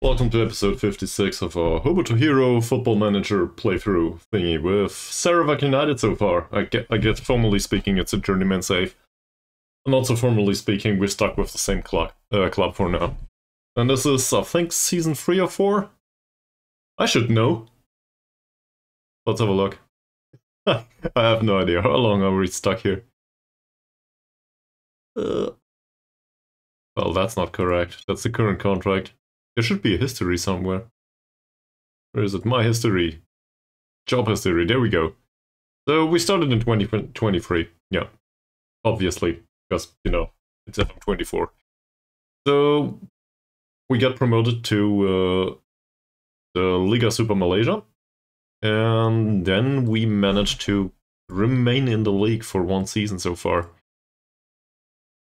Welcome to episode 56 of our Hobo To Hero football manager playthrough thingy with Sarawak United so far. I guess formally speaking it's a journeyman save. And also formally speaking we're stuck with the same club for now. And this is, I think, season 3 or 4? I should know. Let's have a look. I have no idea. How long are we stuck here? Well, that's not correct. That's the current contract. There should be a history somewhere. Where is it? My history. Job history. There we go. So we started in 2023. Yeah. Obviously. Because, you know, it's FM24. So we got promoted to the Liga Super Malaysia. And then we managed to remain in the league for one season so far.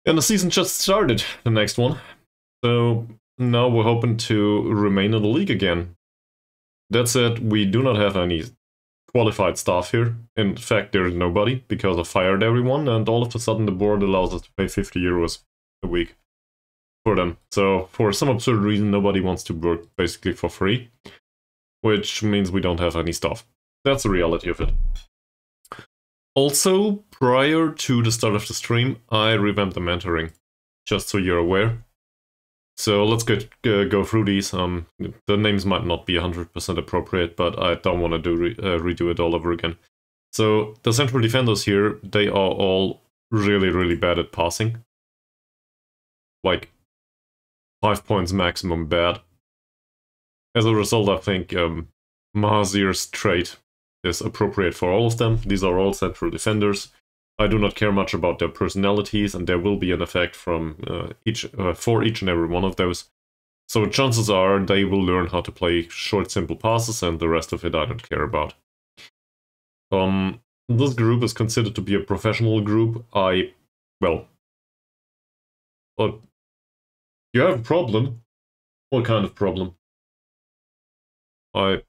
And the season just started, the next one. So now we're hoping to remain in the league again. That said, we do not have any qualified staff here. In fact, there is nobody because I fired everyone, and all of a sudden the board allows us to pay 50 euros a week for them. So for some absurd reason, nobody wants to work basically for free, which means we don't have any staff. That's the reality of it. Also, prior to the start of the stream, I revamped the mentoring, just so you're aware. So let's go through these. The names might not be 100% appropriate, but I don't want to redo it all over again. So the central defenders here, they are all really bad at passing. Like 5 points maximum bad. As a result, I think Mahazir's trait is appropriate for all of them. These are all central defenders. I do not care much about their personalities, and there will be an effect from for each and every one of those. So chances are they will learn how to play short, simple passes, and the rest of it I don't care about. This group is considered to be a professional group. Well, you have a problem? What kind of problem? I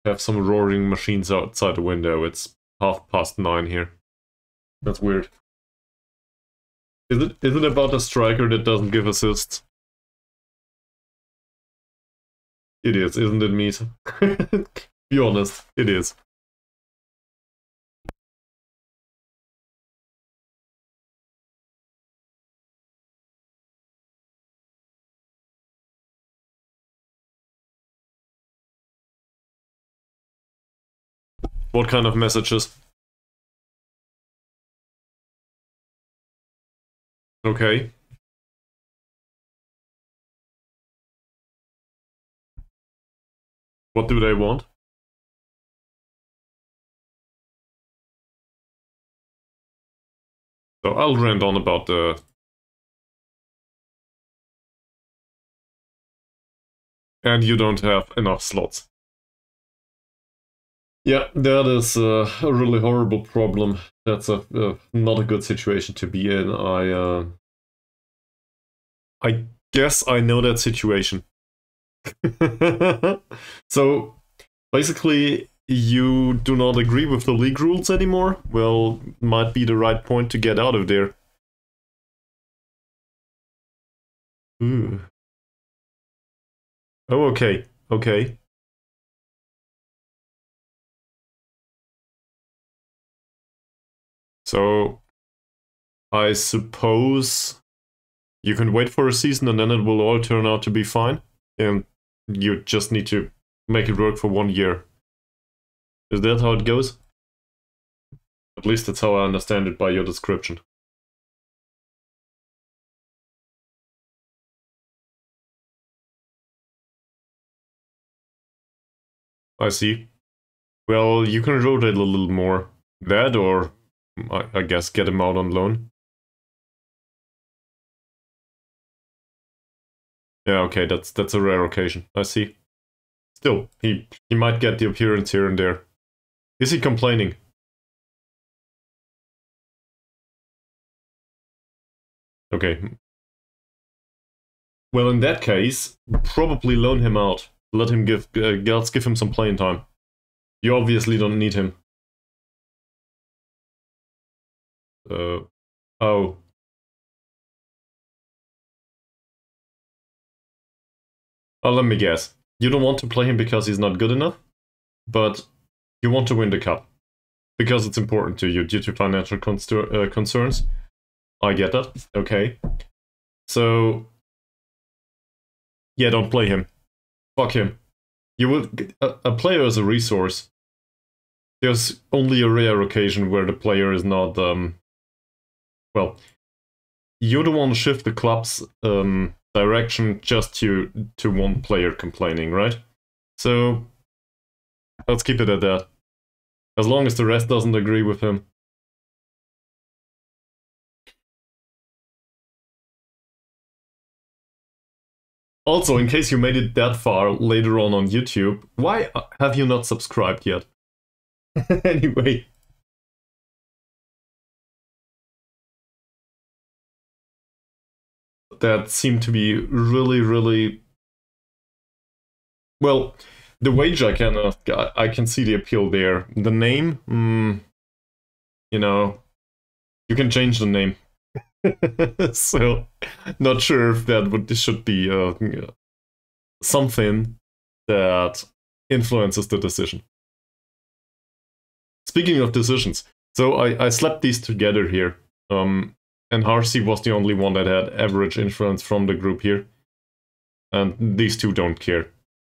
have some roaring machines outside the window. It's 9:30 here. That's weird. Is it about a striker that doesn't give assists? It is, isn't it, Meat? Be honest, it is. What kind of messages? Okay. What do they want? So I'll rant on about the... And you don't have enough slots. Yeah, that is a really horrible problem. That's not a good situation to be in. I guess I know that situation. So, basically, you do not agree with the league rules anymore? Well, might be the right point to get out of there. Ooh. Oh, okay. Okay. So, I suppose you can wait for a season and then it will all turn out to be fine. And you just need to make it work for 1 year. Is that how it goes? At least that's how I understand it by your description. I see. Well, you can rotate a little more. That, or I guess get him out on loan. Yeah, okay, that's a rare occasion. I see. Still, he might get the appearance here and there. Is he complaining? Okay. Well, in that case, probably loan him out. Let him let's give him some playing time. You obviously don't need him. Oh. Let me guess. You don't want to play him because he's not good enough, but you want to win the cup. Because it's important to you due to financial concerns. I get that. Okay. So, yeah, don't play him. Fuck him. You will a player is a resource. There's only a rare occasion where the player is not well, you don't want to shift the club's direction just to one player complaining, right? So let's keep it at that. As long as the rest doesn't agree with him. Also, in case you made it that far later on YouTube, why have you not subscribed yet? Anyway. That seemed to be really, really... Well, the wage I can see the appeal there. The name, you know, you can change the name. So, not sure if that should be something that influences the decision. Speaking of decisions, so I slapped these together here, and Harsey was the only one that had average influence from the group here, and these two don't care.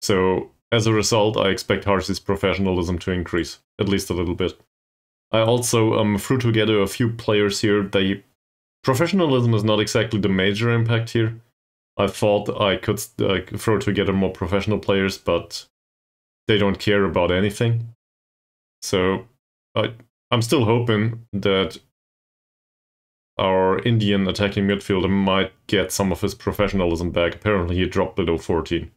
So, as a result, I expect Harsey's professionalism to increase, at least a little bit. I also threw together a few players here. Professionalism is not exactly the major impact here. I thought I could throw together more professional players, but they don't care about anything. So I'm still hoping that our Indian attacking midfielder might get some of his professionalism back. Apparently he dropped below 14.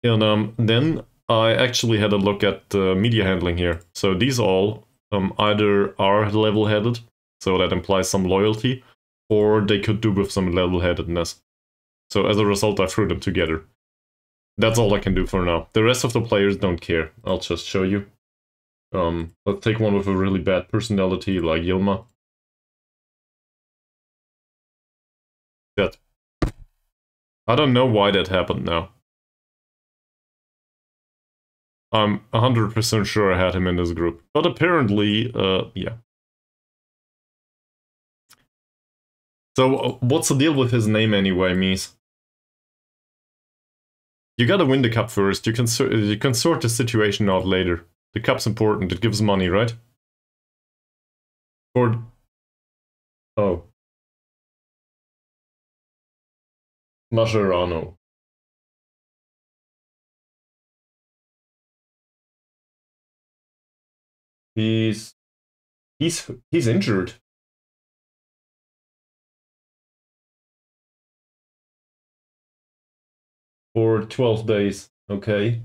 And then I actually had a look at the media handling here. So these all either are level-headed, so that implies some loyalty, or they could do with some level-headedness. So as a result, I threw them together. That's all I can do for now. The rest of the players don't care. I'll just show you. Let's take one with a really bad personality, like Yilma. That. I don't know why that happened now. I'm 100% sure I had him in this group. But apparently, yeah. So, what's the deal with his name anyway, Mies? You gotta win the cup first. You can sort the situation out later. The cup's important. It gives money, right? Or... Oh. Mascherano. He's injured. For 12 days, okay.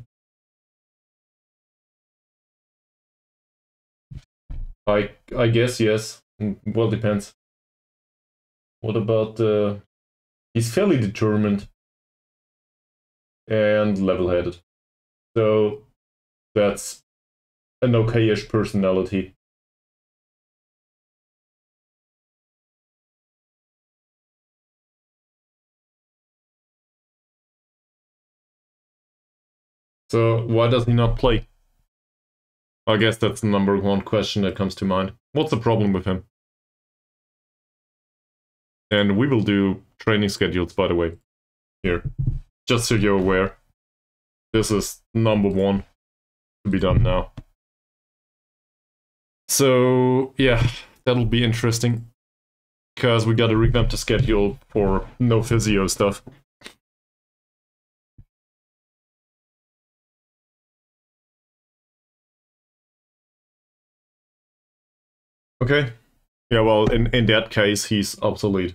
I guess yes. Well, depends. What about he's fairly determined and level-headed. So that's an okay-ish personality. So why does he not play? I guess that's the number one question that comes to mind. What's the problem with him? And we will do training schedules, by the way. Here. Just so you're aware. This is number one to be done now. So, yeah, that'll be interesting. Because we gotta revamp the schedule for no physio stuff. Okay. Yeah, well, in that case, he's obsolete.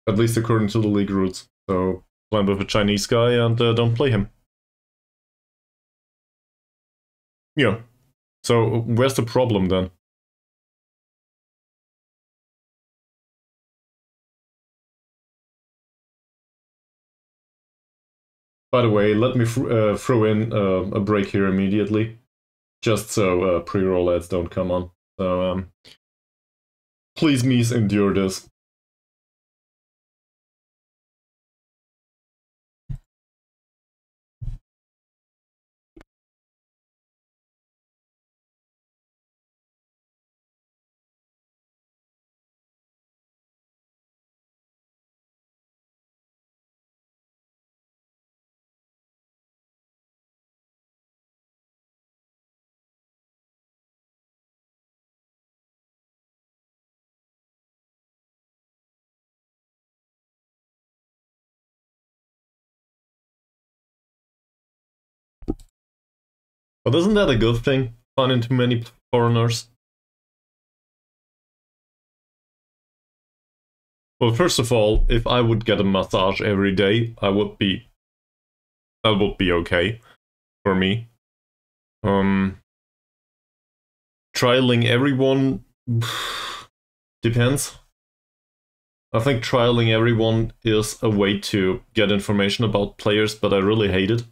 At least according to the league rules. So, plan with a Chinese guy and don't play him. Yeah. So, where's the problem then? By the way, let me throw in a break here immediately. Just so pre-roll ads don't come on. So, please, Mies, endure this. But isn't that a good thing? Finding too many foreigners? Well, first of all, if I would get a massage every day, that would be okay for me. Trialing everyone depends. I think trialing everyone is a way to get information about players, but I really hate it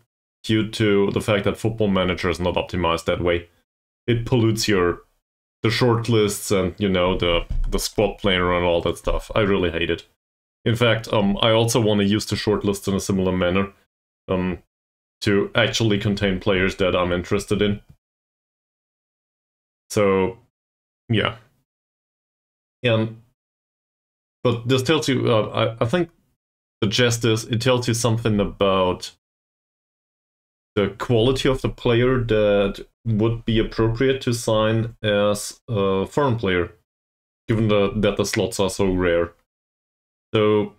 due to the fact that Football Manager is not optimized that way. It pollutes the shortlists and, you know, the squad planner and all that stuff. I really hate it. In fact, I also want to use the shortlist in a similar manner to actually contain players that I'm interested in. So, yeah. But this tells you, I think the gist is, it tells you something about the quality of the player that would be appropriate to sign as a foreign player, given that the slots are so rare. So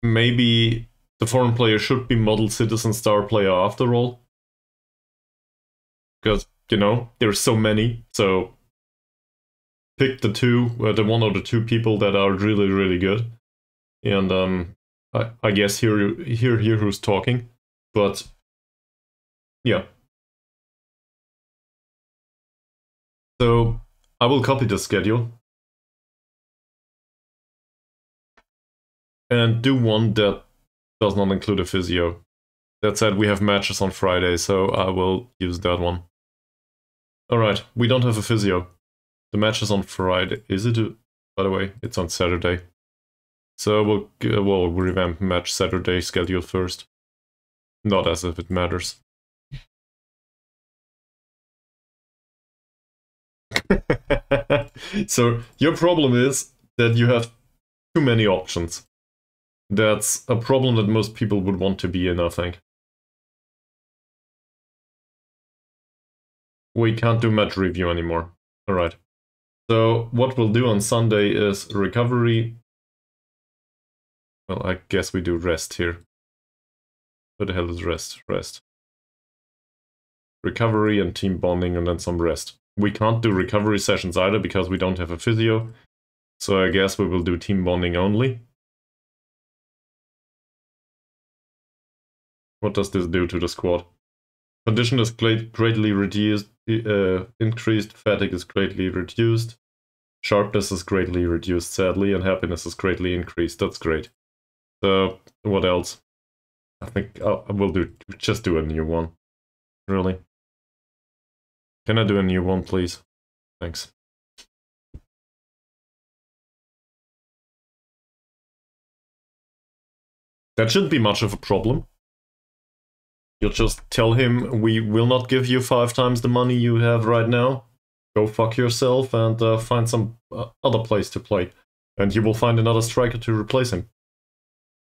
maybe the foreign player should be model citizen star player after all. Because, you know, there's so many, so pick the the one or the two people that are really, really good. And I guess here who's talking, but yeah. So I will copy the schedule and do one that does not include a physio. That said, we have matches on Friday, so I will use that one. Alright, we don't have a physio. The match is on Friday. Is it? By the way, it's on Saturday. So we'll revamp match Saturday schedule first. Not as if it matters. So your problem is that you have too many options. That's a problem that most people would want to be in, I think. We can't do match review anymore. Alright. So what we'll do on Sunday is recovery. Well, I guess we do rest here. What the hell is rest? Rest. Recovery and team bonding and then some rest. We can't do recovery sessions either because we don't have a physio. So I guess we will do team bonding only. What does this do to the squad? Condition is greatly reduced. Increased fatigue is greatly reduced. Sharpness is greatly reduced, sadly, and happiness is greatly increased. That's great. So, what else? I think I will just do a new one. Really? Can I do a new one, please? Thanks. That shouldn't be much of a problem. You'll just tell him, we will not give you 5 times the money you have right now. Go fuck yourself and find some other place to play. And you will find another striker to replace him.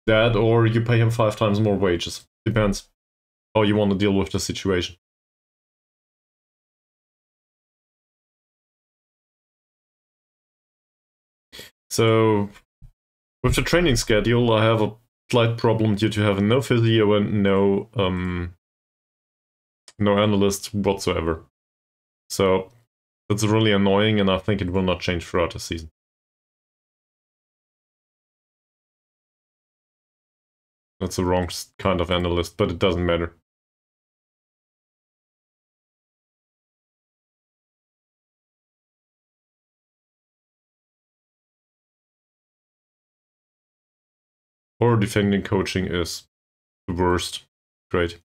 That, or you pay him 5 times more wages. Depends how you want to deal with the situation. So, with the training schedule, I have a slight problem due to having no physio and no analyst whatsoever. So, that's really annoying, and I think it will not change throughout the season. That's the wrong kind of analyst, but it doesn't matter. Or defending coaching is the worst. Great.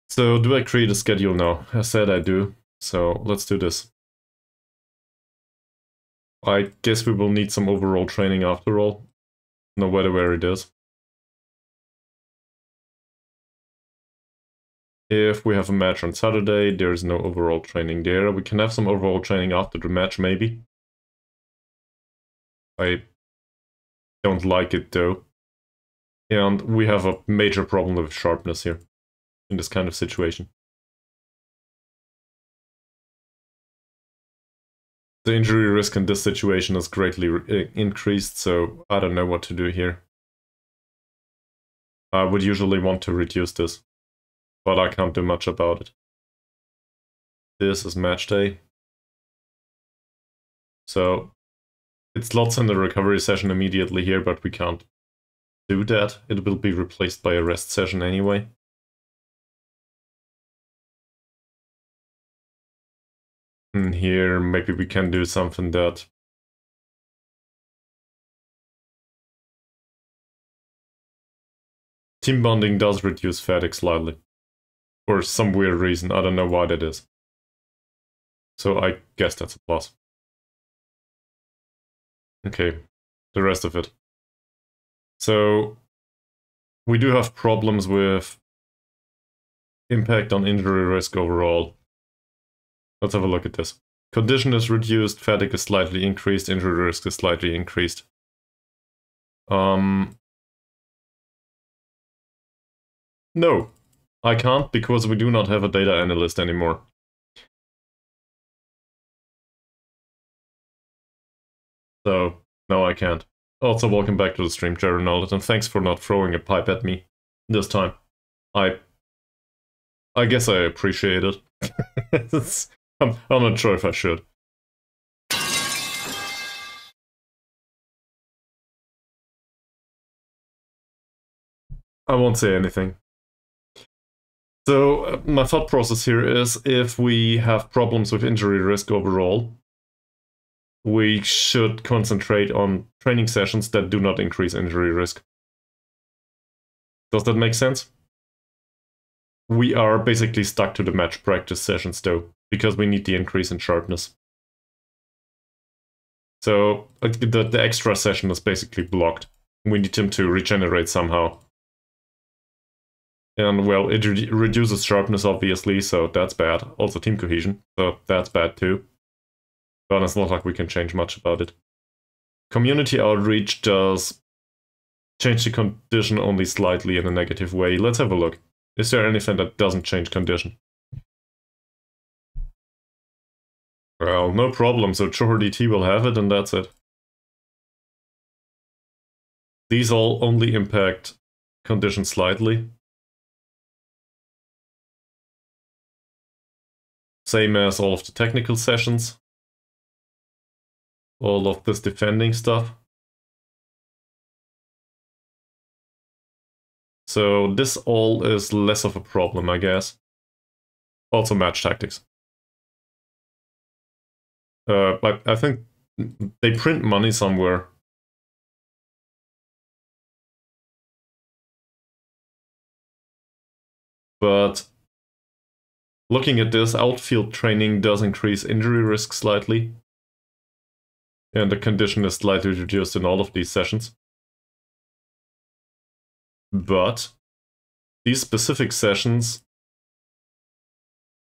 So, do I create a schedule now? I said I do, so let's do this. I guess we will need some overall training after all, no matter where it is. If we have a match on Saturday, there is no overall training there. We can have some overall training after the match, maybe. I don't like it, though. And we have a major problem with sharpness here, in this kind of situation. The injury risk in this situation is greatly increased, so I don't know what to do here. I would usually want to reduce this. but I can't do much about it. This is match day. So it slots in the recovery session immediately here, but we can't do that. It will be replaced by a rest session anyway. And here maybe we can do something that team bonding does reduce fatigue slightly. For some weird reason, I don't know why that is. So I guess that's a plus. Okay, the rest of it. So we do have problems with impact on injury risk overall. Let's have a look at this. Condition is reduced, fatigue is slightly increased, injury risk is slightly increased. No, I can't because we do not have a data analyst anymore. So, no, I can't. Also, welcome back to the stream, Ronald, and thanks for not throwing a pipe at me this time. I guess I appreciate it. I'm not sure if I should. I won't say anything. So, my thought process here is, if we have problems with injury risk overall, we should concentrate on training sessions that do not increase injury risk. Does that make sense? We are basically stuck to the match practice sessions though, because we need the increase in sharpness. So the extra session is basically blocked. We need him to regenerate somehow. And well, it reduces sharpness obviously, so that's bad. Also team cohesion, so that's bad too. But it's not like we can change much about it. Community outreach does change the condition only slightly in a negative way. Let's have a look. Is there anything that doesn't change condition? Well, no problem, so Choher DT will have it and that's it. These all only impact condition slightly. Same as all of the technical sessions. All of this defending stuff. So this all is less of a problem, I guess. Also match tactics. But I think they print money somewhere. But looking at this, outfield training does increase injury risk slightly. And the condition is slightly reduced in all of these sessions. But these specific sessions,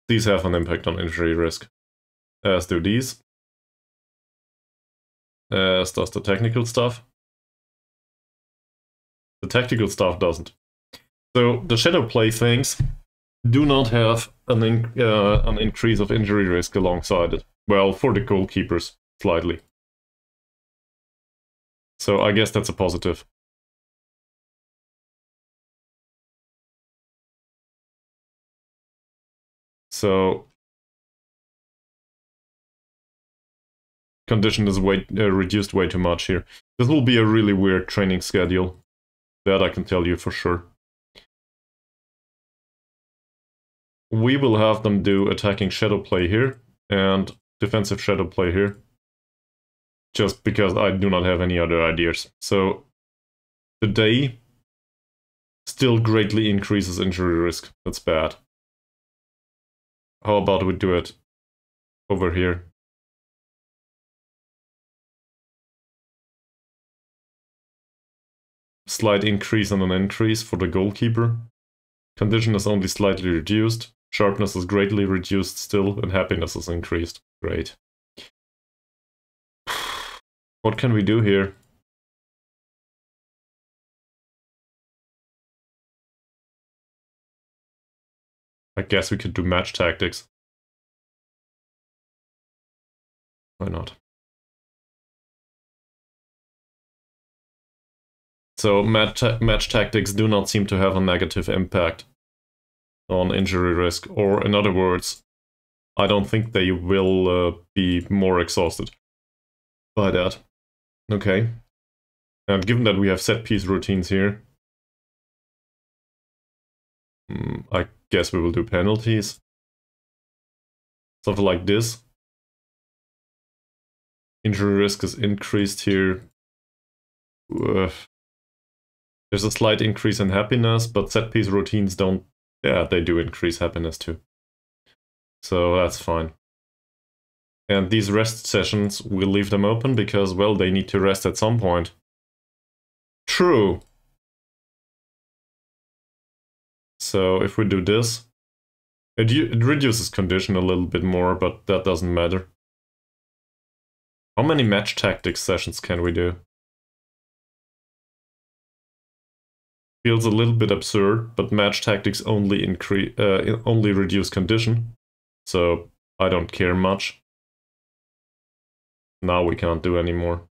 these have an impact on injury risk. As do these. As does the technical stuff. The tactical stuff doesn't. So the shadow play things do not have an increase of injury risk alongside it. Well, for the goalkeepers, slightly. So I guess that's a positive. So condition is reduced way too much here. This will be a really weird training schedule. That I can tell you for sure. We will have them do attacking shadow play here and defensive shadow play here. Just because I do not have any other ideas. So the day still greatly increases injury risk. That's bad. How about we do it over here? Slight increase and an increase for the goalkeeper. Condition is only slightly reduced. Sharpness is greatly reduced still, and happiness is increased. Great. What can we do here? I guess we could do match tactics. Why not? So match tactics do not seem to have a negative impact on injury risk, or in other words, I don't think they will be more exhausted by that. Okay. And given that we have set piece routines here, I guess we will do penalties. Something like this. Injury risk is increased here. There's a slight increase in happiness, but set piece routines don't. Yeah, they do increase happiness too. So that's fine. And these rest sessions, we'll leave them open because, well, they need to rest at some point. True. So if we do this, it reduces condition a little bit more, but that doesn't matter. How many match tactics sessions can we do? Feels a little bit absurd, but match tactics only reduce condition, so I don't care much. Now we can't do anymore.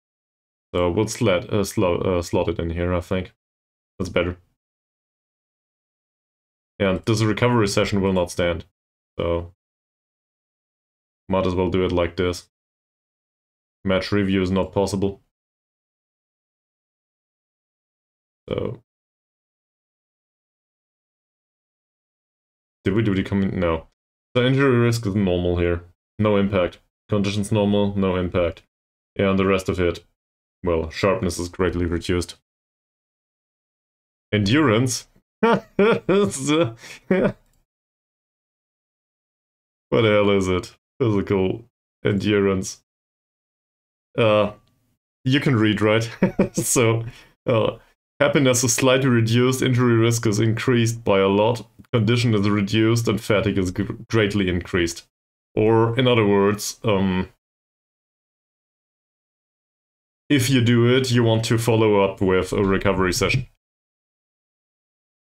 So we'll slot it in here, I think. That's better. And this recovery session will not stand, so might as well do it like this. Match review is not possible. So did we do the comment? No. The injury risk is normal here. No impact. Conditions normal, no impact. And the rest of it, well, sharpness is greatly reduced. Endurance? What the hell is it? Physical endurance. You can read, right? So, happiness is slightly reduced, injury risk is increased by a lot, condition is reduced, and fatigue is greatly increased. Or, in other words, if you do it, you want to follow up with a recovery session.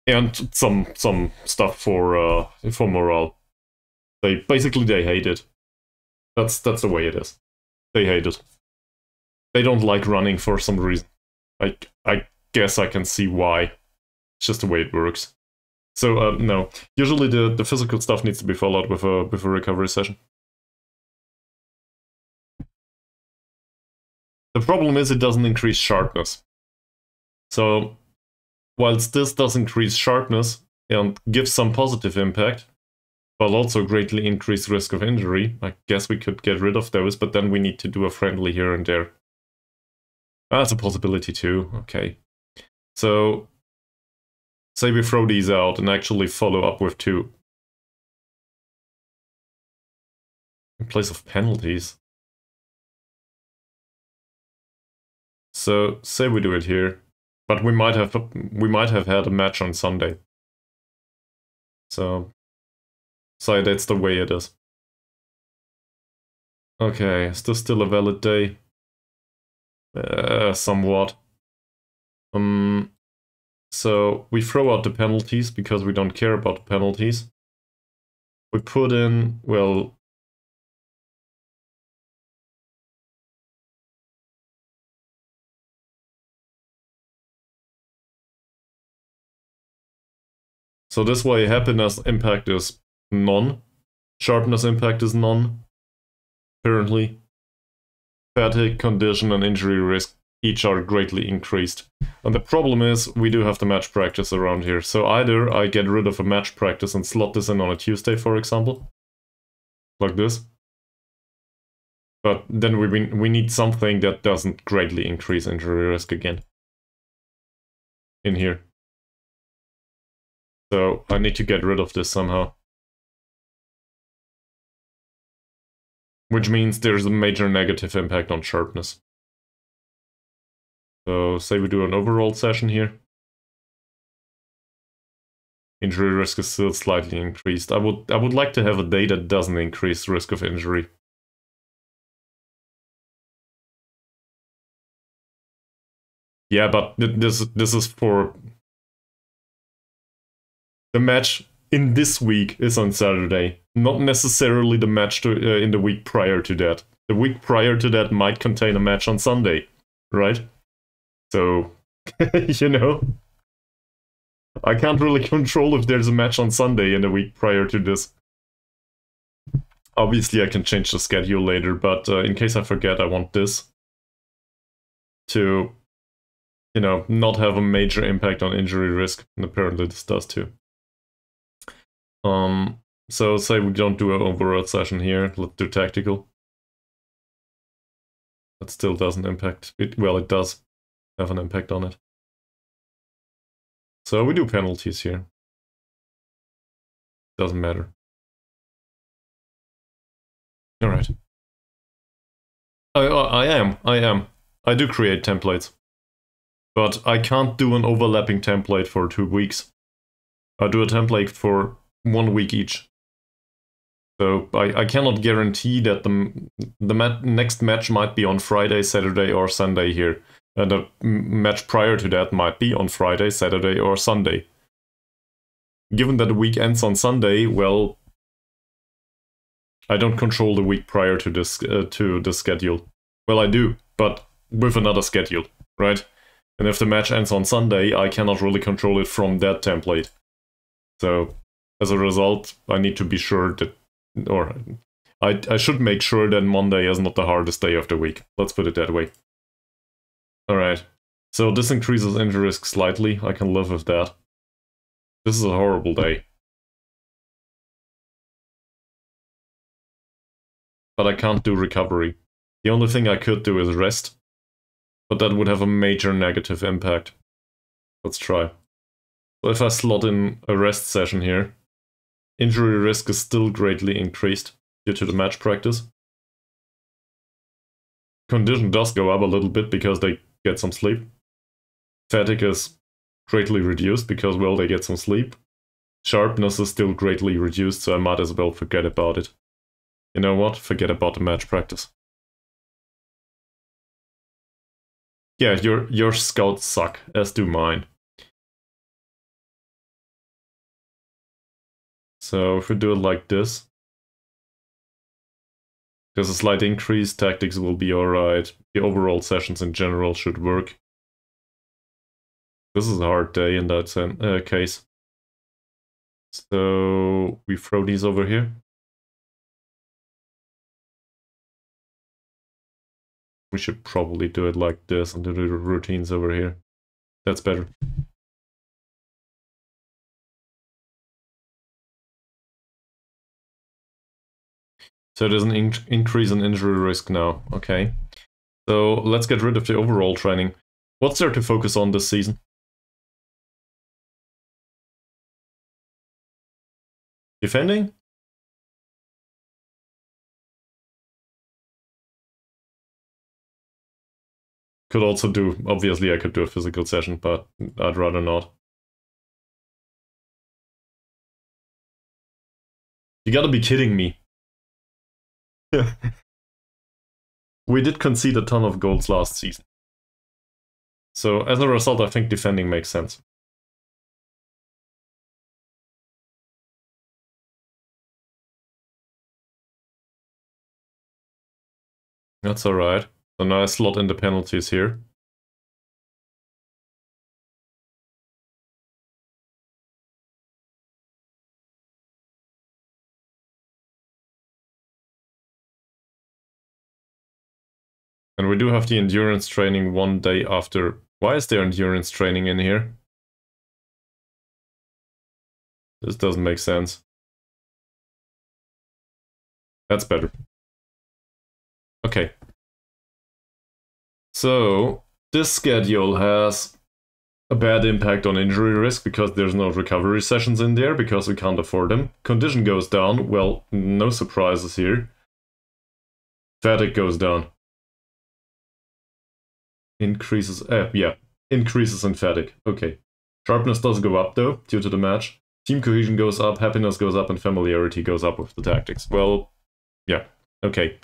And some stuff for morale. They hate it. That's the way it is. They hate it. They don't like running for some reason. I guess I can see why. It's just the way it works. So no, usually the physical stuff needs to be followed with a recovery session. The problem is it doesn't increase sharpness. So whilst this does increase sharpness and gives some positive impact, but also greatly increase risk of injury, I guess we could get rid of those, but then we need to do a friendly here and there. That's a possibility too, okay. So, say we throw these out and actually follow up with 2. In place of penalties. So, say we do it here. But we might have had a match on Sunday. So that's the way it is. Okay, is this still a valid day? Somewhat. So we throw out the penalties because we don't care about the penalties. We put in, well, so this way happiness impact is none. Sharpness impact is none. Currently. Fatigue, condition, and injury risk each are greatly increased. And the problem is, we do have the match practice around here. So either I get rid of a match practice and slot this in on a Tuesday, for example. Like this. But then we need something that doesn't greatly increase injury risk again. In here. So I need to get rid of this somehow. Which means there's a major negative impact on sharpness. So say we do an overall session here. Injury risk is still slightly increased. I would like to have a day that doesn't increase risk of injury. Yeah, but this is for the match in this week is on Saturday, not necessarily the match in the week prior to that. The week prior to that might contain a match on Sunday, right? So, you know, I can't really control if there's a match on Sunday in the week prior to this. Obviously, I can change the schedule later, but in case I forget, I want this to, you know, not have a major impact on injury risk, and apparently this does too. So say we don't do an overall session here, let's do tactical. That still doesn't impact it. Well, it does have an impact on it. So we do penalties here. Doesn't matter. All right. I am. I do create templates. But I can't do an overlapping template for 2 weeks. I do a template for 1 week each. So I cannot guarantee that the next match might be on Friday, Saturday, or Sunday here. And the match prior to that might be on Friday, Saturday, or Sunday. Given that the week ends on Sunday, well, I don't control the week prior to this schedule. Well, I do, but with another schedule, right? And if the match ends on Sunday, I cannot really control it from that template. So, as a result, I need to be sure that, or I should make sure that Monday is not the hardest day of the week. Let's put it that way. Alright, so this increases injury risk slightly. I can live with that. This is a horrible day. But I can't do recovery. The only thing I could do is rest. But that would have a major negative impact. Let's try. So if I slot in a rest session here, injury risk is still greatly increased due to the match practice. Condition does go up a little bit because they get some sleep. Fatigue is greatly reduced because, well, they get some sleep. Sharpness is still greatly reduced, so I might as well forget about it. You know what? Forget about the match practice. Yeah, your scouts suck, as do mine. So if we do it like this, there's a slight increase, tactics will be alright, the overall sessions in general should work. This is a hard day in that case. So we throw these over here. We should probably do it like this and do the routines over here. That's better. So there's an increase in injury risk now. Okay. So let's get rid of the overall training. What's there to focus on this season? Defending? Could also do, obviously I could do a physical session, but I'd rather not. You gotta be kidding me. We did concede a ton of goals last season. So as a result, I think defending makes sense. That's alright. So now I slot in the penalties here. And we do have the endurance training 1 day after. Why is there endurance training in here? This doesn't make sense. That's better. Okay. So, this schedule has a bad impact on injury risk because there's no recovery sessions in there because we can't afford them. Condition goes down. Well, no surprises here. Fatigue goes down. Increases, yeah, increases in fatigue. Okay. Sharpness does go up though, due to the match. Team cohesion goes up, happiness goes up, and familiarity goes up with the tactics. Well, yeah, okay.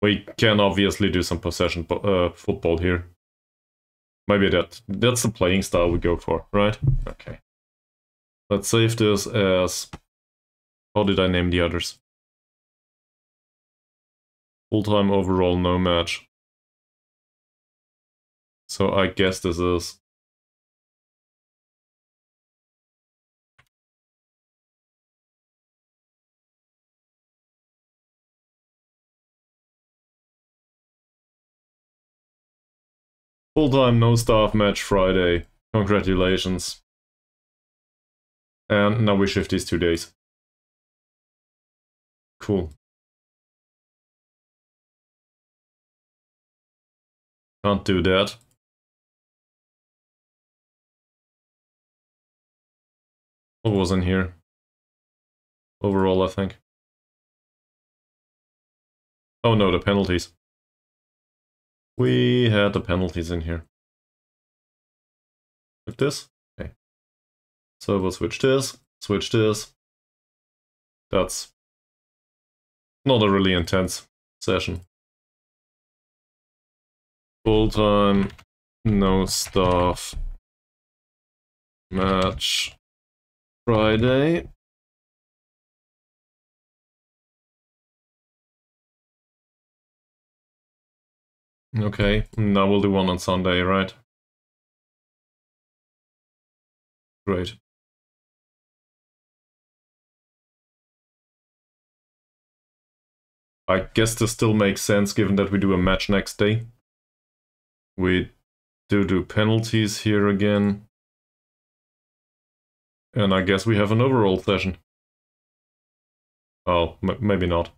We can obviously do some possession football here. Maybe that's the playing style we go for, right? Okay. Let's save this as... How did I name the others? Full-time overall, no match. So I guess this is Full-time, no staff match Friday. Congratulations. And now we shift these 2 days. Cool. Can't do that. What was in here? Overall, I think. Oh no, the penalties. We had the penalties in here. Like this? Okay. So we'll switch this, switch this. That's not a really intense session. Full time, no staff. Match Friday. Okay, now we'll do one on Sunday, right? Great. I guess this still makes sense given that we do a match next day. We do penalties here again. And I guess we have an overall session. Oh, maybe not.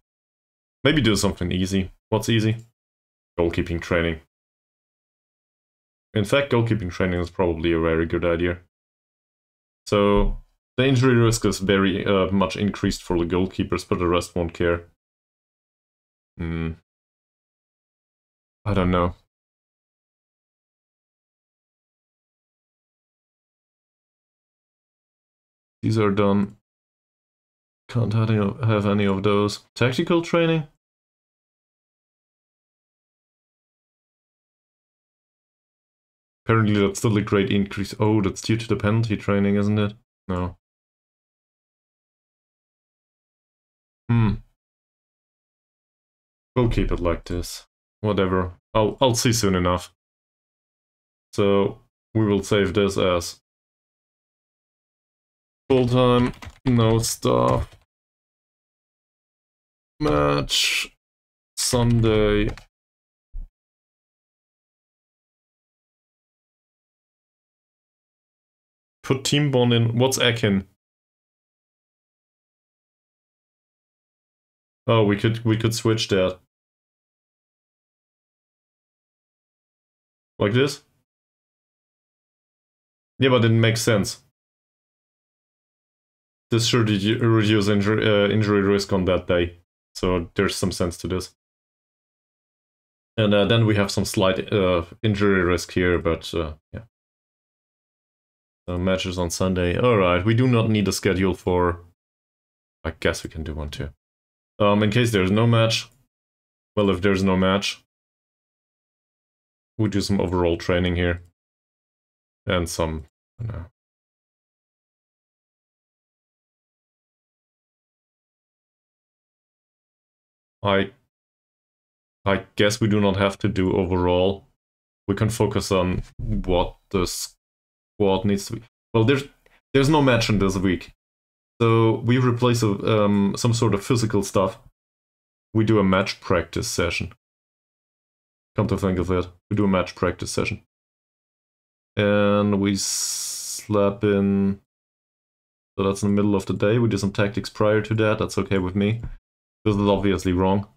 Maybe do something easy. What's easy? Goalkeeping training. In fact, goalkeeping training is probably a very good idea. So, the injury risk is very much increased for the goalkeepers, but the rest won't care. I don't know. These are done. Can't have any of those. Tactical training? Apparently that's still a great increase. Oh, that's due to the penalty training, isn't it? No. We'll keep it like this. Whatever. I'll see soon enough. So we will save this as full-time, no staff. Match Sunday. Put team bond in. What's Akin? Oh, we could switch that. Like this? Yeah, but it makes sense. This should reduce injury risk on that day. So there's some sense to this. And then we have some slight injury risk here, but yeah. So matches on Sunday. Alright, we do not need a schedule for... I guess we can do one too. In case there's no match. Well, if there's no match, we do some overall training here. And some... I don't know. I guess we do not have to do overall. We can focus on what the squad needs to be. Well, there's no match in this week. So we replace some sort of physical stuff. We do a match practice session. Come to think of it, we do a match practice session. And we slap in... So that's in the middle of the day. We do some tactics prior to that. That's okay with me. This is obviously wrong.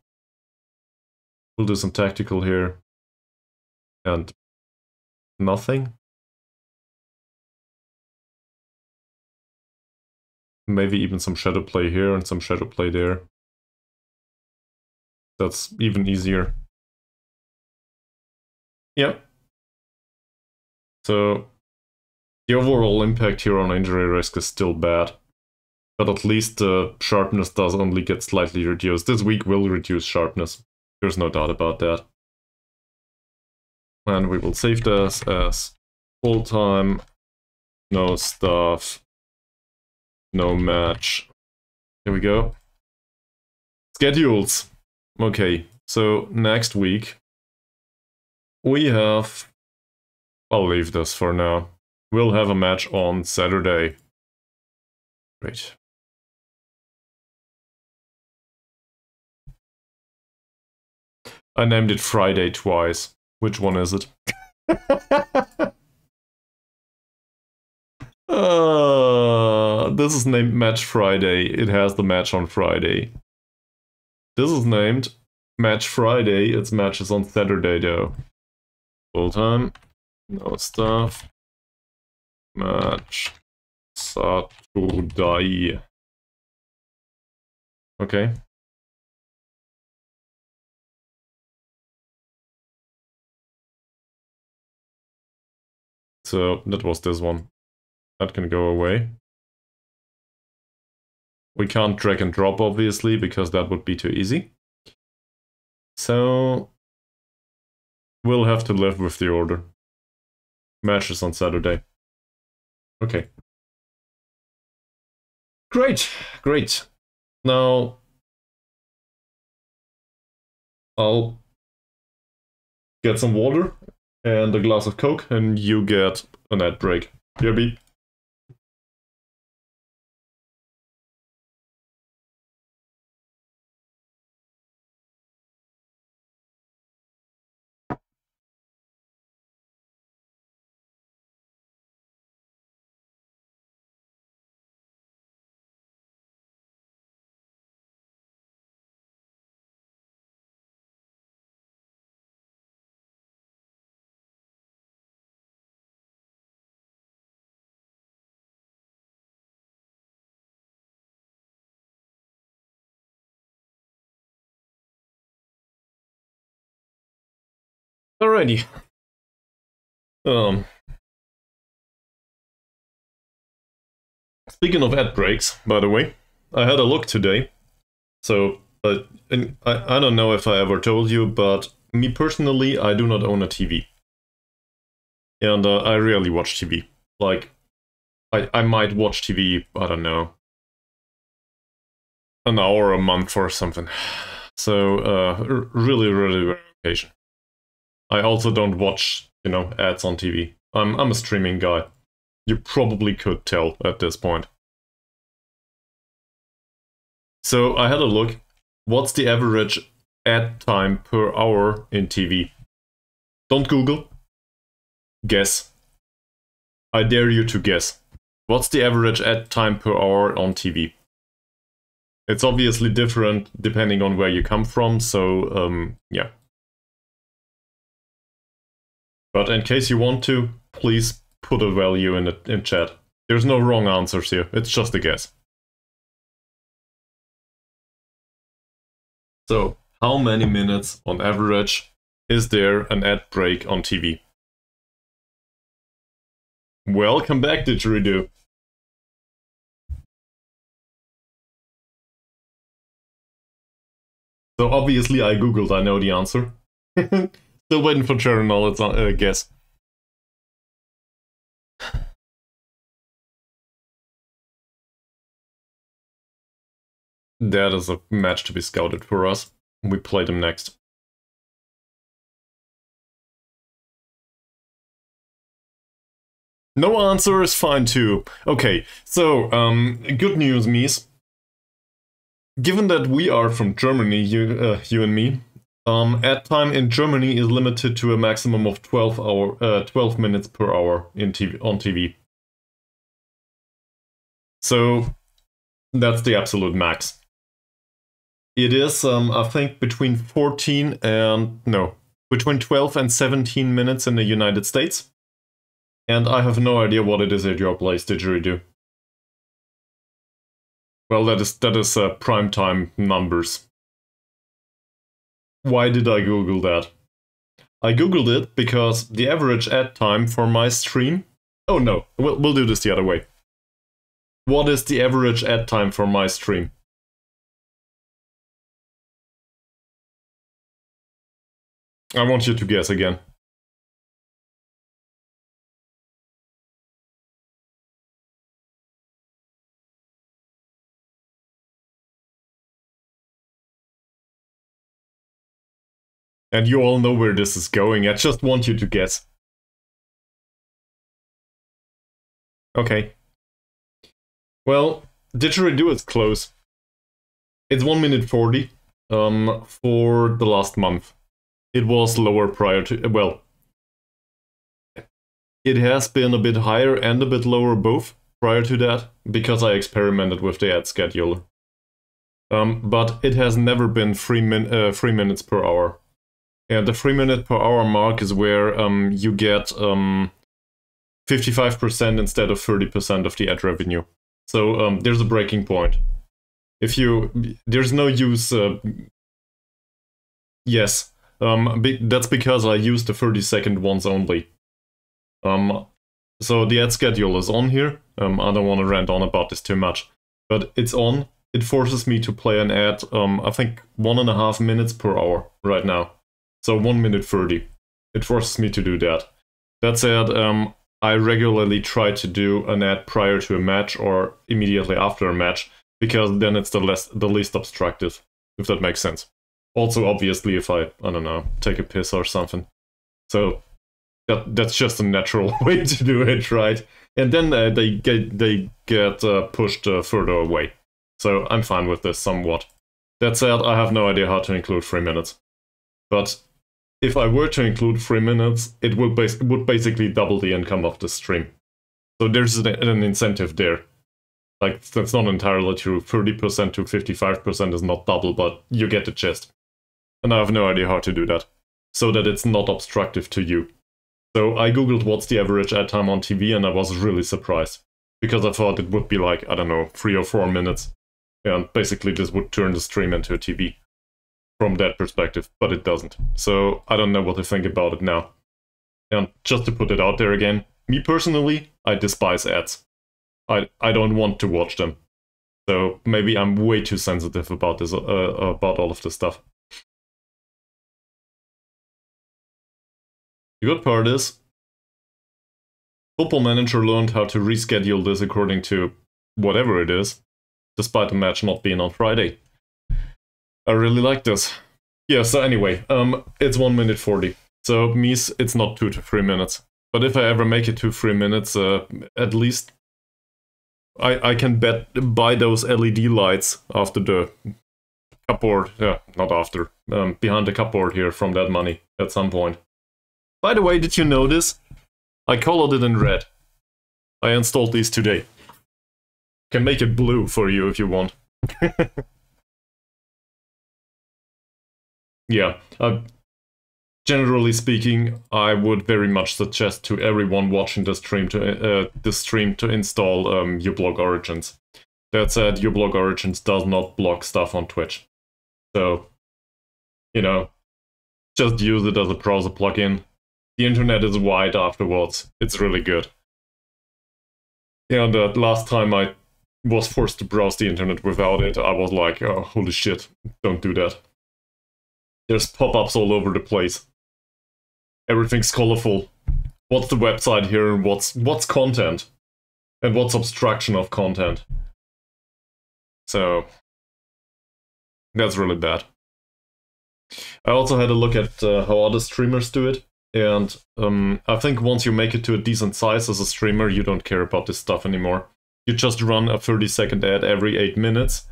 We'll do some tactical here. And nothing. Maybe even some shadow play here and some shadow play there. That's even easier. Yep. So the overall impact here on injury risk is still bad. But at least the sharpness does only get slightly reduced. This week will reduce sharpness. There's no doubt about that. And we will save this as full-time, no staff, no match. Here we go. Schedules. Okay, so next week we have... I'll leave this for now. We'll have a match on Saturday. Great. I named it Friday twice. Which one is it? This is named Match Friday. It has the match on Friday. This is named Match Friday. Its match is on Saturday though. Full time. No stuff. Match Saturday. Okay. So that was this one. That can go away. We can't drag and drop obviously because that would be too easy. So we'll have to live with the order. Matches on Saturday. Okay. Great, great. Now I'll get some water and a glass of Coke, and you get an ad break. BRB. Alrighty. Speaking of ad breaks, by the way, I had a look today. So, I don't know if I ever told you, but me personally, I do not own a TV. And I rarely watch TV. Like, I might watch TV, I don't know, an hour a month or something. So, really rare occasion. I also don't watch, you know, ads on TV. I'm a streaming guy. You probably could tell at this point. So I had a look. What's the average ad time per hour in TV? Don't Google. Guess. I dare you to guess. What's the average ad time per hour on TV? It's obviously different depending on where you come from, so yeah. But in case you want to, please put a value in chat. There's no wrong answers here, it's just a guess. So, how many minutes on average is there an ad break on TV? Welcome back, Didgeridoo. So obviously I googled, I know the answer. Still waiting for Chernol's guess. That is a match to be scouted for us. We play them next. No answer is fine too. Okay, so, good news, Mies. Given that we are from Germany, you and me, ad time in Germany is limited to a maximum of 12 minutes per hour on TV. So that's the absolute max. It is, I think, between 12 and 17 minutes in the United States. And I have no idea what it is at your place, Didgeridoo. Well, that is prime time numbers. Why did I Google that? I Googled it because the average ad time for my stream... Oh no, we'll do this the other way. What is the average ad time for my stream? I want you to guess again. And you all know where this is going, I just want you to guess. Okay. Well, Didgeridoo is close. It's 1 minute 40 for the last month. It was lower prior to... Well, It has been a bit higher and a bit lower both prior to that, because I experimented with the ad schedule. But it has never been 3 minutes per hour. And the 3 minute per hour mark is where you get 55% instead of 30% of the ad revenue. So there's a breaking point. There's no use. Yes, that's because I use the 30-second ones only. So the ad schedule is on here. I don't want to rant on about this too much, but it's on. It forces me to play an ad, I think 1.5 minutes per hour right now. So 1 minute 30. It forces me to do that. That said, I regularly try to do an ad prior to a match or immediately after a match, because then it's the least obstructive, if that makes sense. Also, obviously, if I don't know, take a piss or something. So that's just a natural way to do it, right? And then they get pushed further away. So I'm fine with this somewhat. That said, I have no idea how to include 3 minutes. But if I were to include 3 minutes, it would basically double the income of the stream. So there's an incentive there. Like, that's not entirely true. 30% to 55% is not double, but you get the gist. And I have no idea how to do that, so that it's not obstructive to you. So I googled what's the average ad time on TV, and I was really surprised. Because I thought it would be like, I don't know, 3 or 4 minutes. And basically this would turn the stream into a TV. From that perspective, but it doesn't. So I don't know what to think about it now. And just to put it out there again, me personally, I despise ads. I don't want to watch them. So maybe I'm way too sensitive about this, about all of this stuff. The good part is, Football Manager learned how to reschedule this according to whatever it is, despite the match not being on Friday. I really like this. Yeah, so anyway, it's 1 minute 40. So means it's not 2 to 3 minutes. But if I ever make it to 3 minutes, at least I can buy those LED lights after the cupboard. Yeah, not after. Behind the cupboard here from that money at some point. By the way, did you notice? I colored it in red. I installed these today. Can make it blue for you if you want. Yeah, generally speaking, I would very much suggest to everyone watching the stream to install uBlock Origins. That said, uBlock Origins does not block stuff on Twitch. So, you know, just use it as a browser plugin. The internet is wide afterwards. It's really good. And last time I was forced to browse the internet without it, I was like, oh, holy shit, don't do that. There's pop-ups all over the place. Everything's colorful. What's the website here and what's content? And what's obstruction of content? So that's really bad. I also had a look at how other streamers do it. And I think once you make it to a decent size as a streamer, you don't care about this stuff anymore. You just run a 30-second ad every 8 minutes.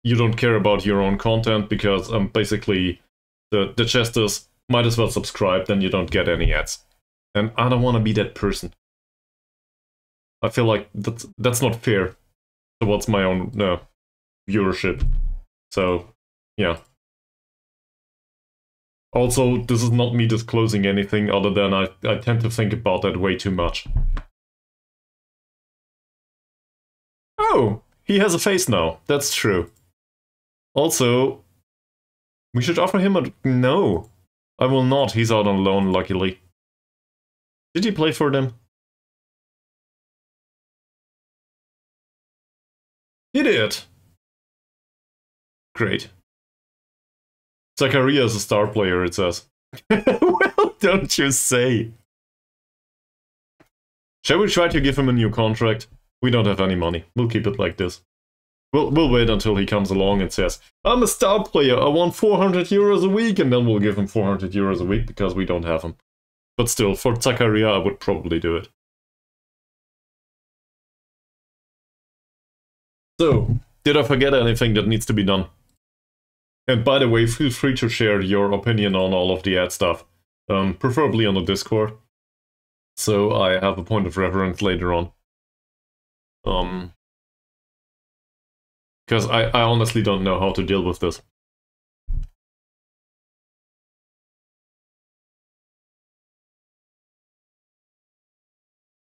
You don't care about your own content because basically the gist is, might as well subscribe, then you don't get any ads. And I don't want to be that person. I feel like that's not fair towards my own viewership. So, yeah. Also, this is not me disclosing anything other than I tend to think about that way too much. Oh, he has a face now. That's true. Also, we should offer him a... No, I will not. He's out on loan, luckily. Did he play for them? He did. Great. Zakaria is a star player, it says. Well, don't you say. Shall we try to give him a new contract? We don't have any money. We'll keep it like this. We'll wait until he comes along and says, I'm a star player, I want 400 euros a week, and then we'll give him 400 euros a week because we don't have him. But still, for Zakaria, I would probably do it. So, did I forget anything that needs to be done? And by the way, feel free to share your opinion on all of the ad stuff, preferably on the Discord. So I have a point of reference later on. Because I honestly don't know how to deal with this.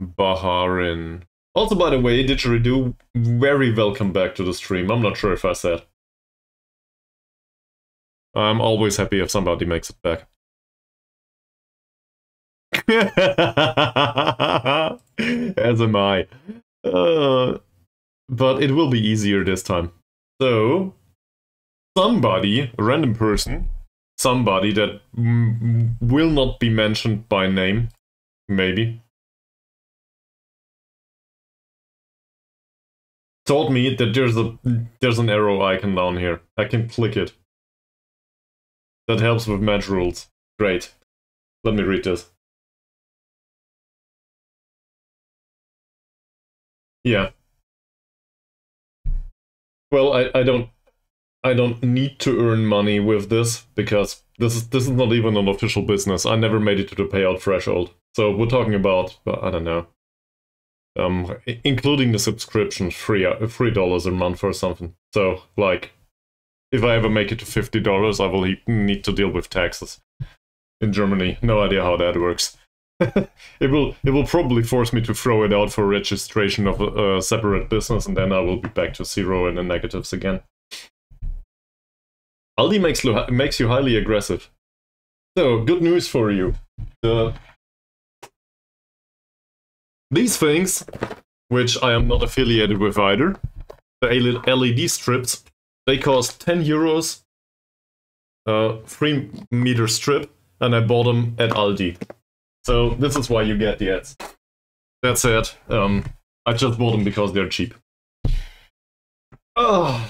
Baharin. Also, by the way, Didgeridoo, very welcome back to the stream. I'm not sure if I said. I'm always happy if somebody makes it back. As am I. But it will be easier this time. So, somebody, a random person, somebody that will not be mentioned by name, maybe, told me that there's an arrow icon down here. I can click it. That helps with match rules. Great. Let me read this. Yeah. Well, I don't need to earn money with this because this is not even an official business. I never made it to the payout threshold. So we're talking about, I don't know, including the subscription, $3 a month or something. So like, if I ever make it to $50, I will need to deal with taxes in Germany. No idea how that works. It will probably force me to throw it out for registration of a separate business, and then I will be back to zero in the negatives again. Aldi makes you highly aggressive. So, good news for you. These things, which I am not affiliated with either, the LED strips, they cost 10 euros, 3-meter strip, and I bought them at Aldi. So this is why you get the ads. That's it. I just bought them because they're cheap. Well,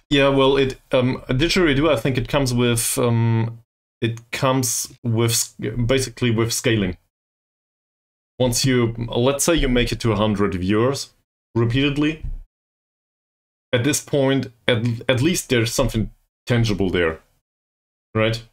yeah. Well, Didgeridoo, I think it comes with basically with scaling. Once let's say you make it to 100 viewers repeatedly, at this point, at least there's something tangible there. Right?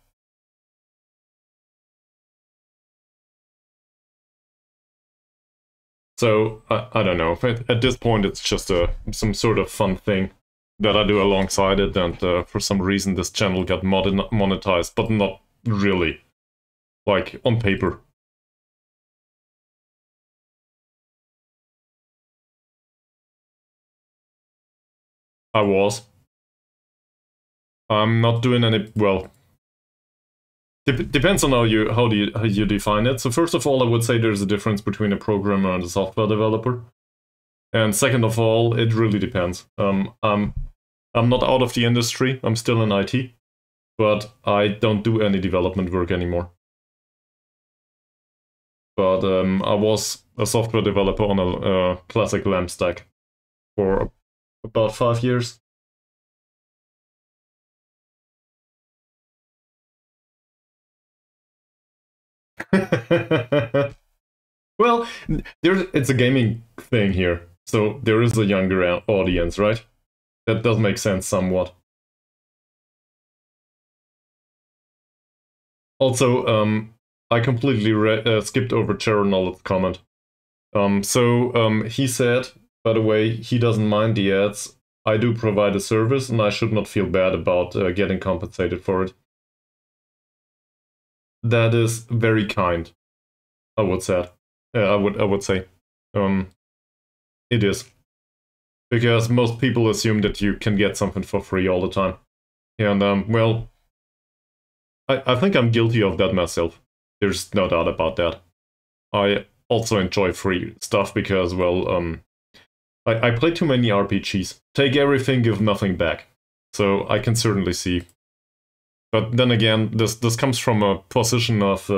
So, I don't know. At this point, it's just some sort of fun thing that I do alongside it, and for some reason this channel got monetized, but not really. Like, on paper. I was. I'm not doing any, well... Depends on how you define it. So first of all, I would say there's a difference between a programmer and a software developer. And second of all, it really depends. I'm not out of the industry. I'm still in IT, but I don't do any development work anymore. But I was a software developer on a classic LAMP stack for about 5 years. Well, it's a gaming thing here, so there is a younger audience, right? That does make sense somewhat. Also, I completely skipped over Cheronol's comment. He said, by the way, he doesn't mind the ads. I do provide a service, and I should not feel bad about getting compensated for it. That is very kind, I would say. I would say. It is. Because most people assume that you can get something for free all the time. And, well, I think I'm guilty of that myself. There's no doubt about that. I also enjoy free stuff because, well, I play too many RPGs. Take everything, give nothing back. So I can certainly see. But then again, this comes from a position of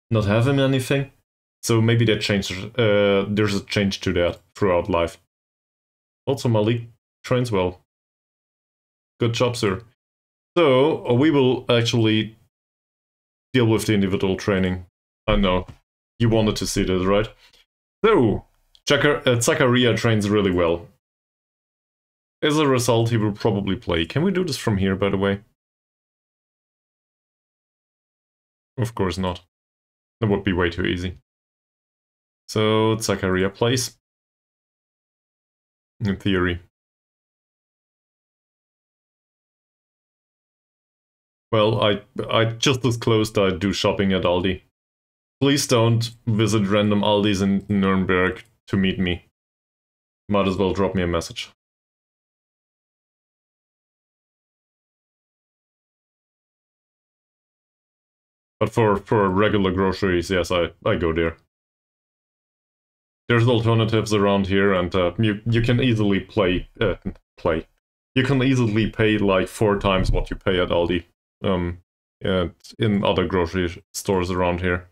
not having anything. So maybe that there's a change to that throughout life. Also, Malik trains well. Good job, sir. So, we will actually deal with the individual training. I know. You wanted to see this, right? So, Zakaria trains really well. As a result, he will probably play. Can we do this from here, by the way? Of course not. That would be way too easy. So, Zakaria plays. In theory. Well, I just disclosed I do shopping at Aldi. Please don't visit random Aldis in Nuremberg to meet me. Might as well drop me a message. But for regular groceries, yes, I go there. There's alternatives around here, and you can easily play. You can easily pay like 4 times what you pay at Aldi. In other grocery stores around here.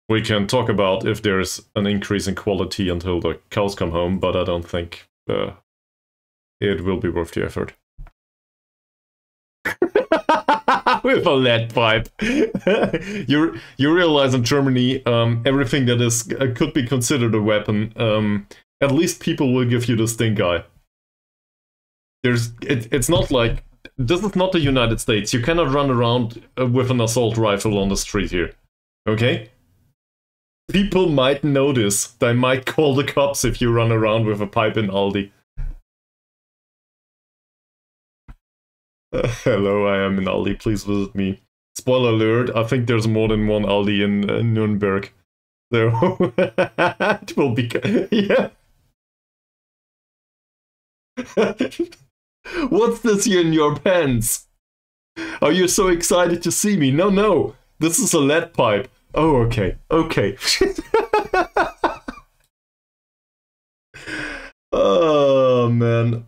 We can talk about if there's an increase in quality until the cows come home, but I don't think it will be worth the effort. With a lead pipe. you realize in Germany, everything that is could be considered a weapon, at least people will give you the stink eye. It's not like, this is not the United States. You cannot run around with an assault rifle on the street here. Okay? People might notice. They might call the cops if you run around with a pipe in Aldi. Hello, I am in Aldi. Please visit me. Spoiler alert, I think there's more than one Aldi in Nuremberg. So, it will be... Yeah. What's this here in your pants? Are you so excited to see me? No. This is a lead pipe. Oh, okay. Oh, man.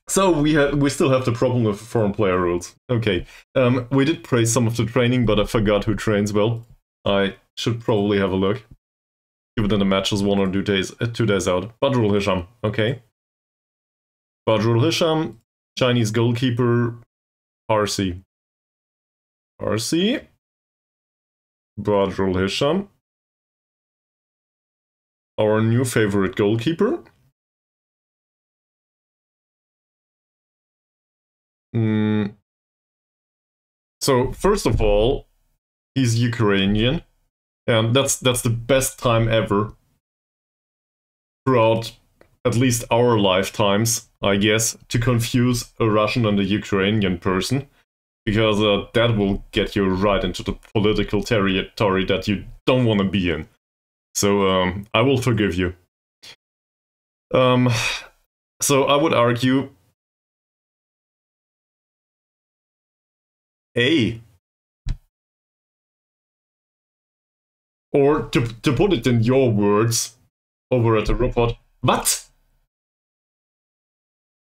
So we still have the problem with foreign player rules. Okay. We did praise some of the training, but I forgot who trains well. I should probably have a look. Given the match is 1 or 2 days out. Badrul Hisham. Okay. Badrul Hisham, Chinese goalkeeper, Parsi. Badrul Hisham. Our new favorite goalkeeper. So, first of all, he's Ukrainian. And that's the best time ever. Throughout at least our lifetimes, I guess, to confuse a Russian and a Ukrainian person, because that will get you right into the political territory that you don't want to be in. So I will forgive you. So I would argue A. Or to put it in your words, over at the report, what?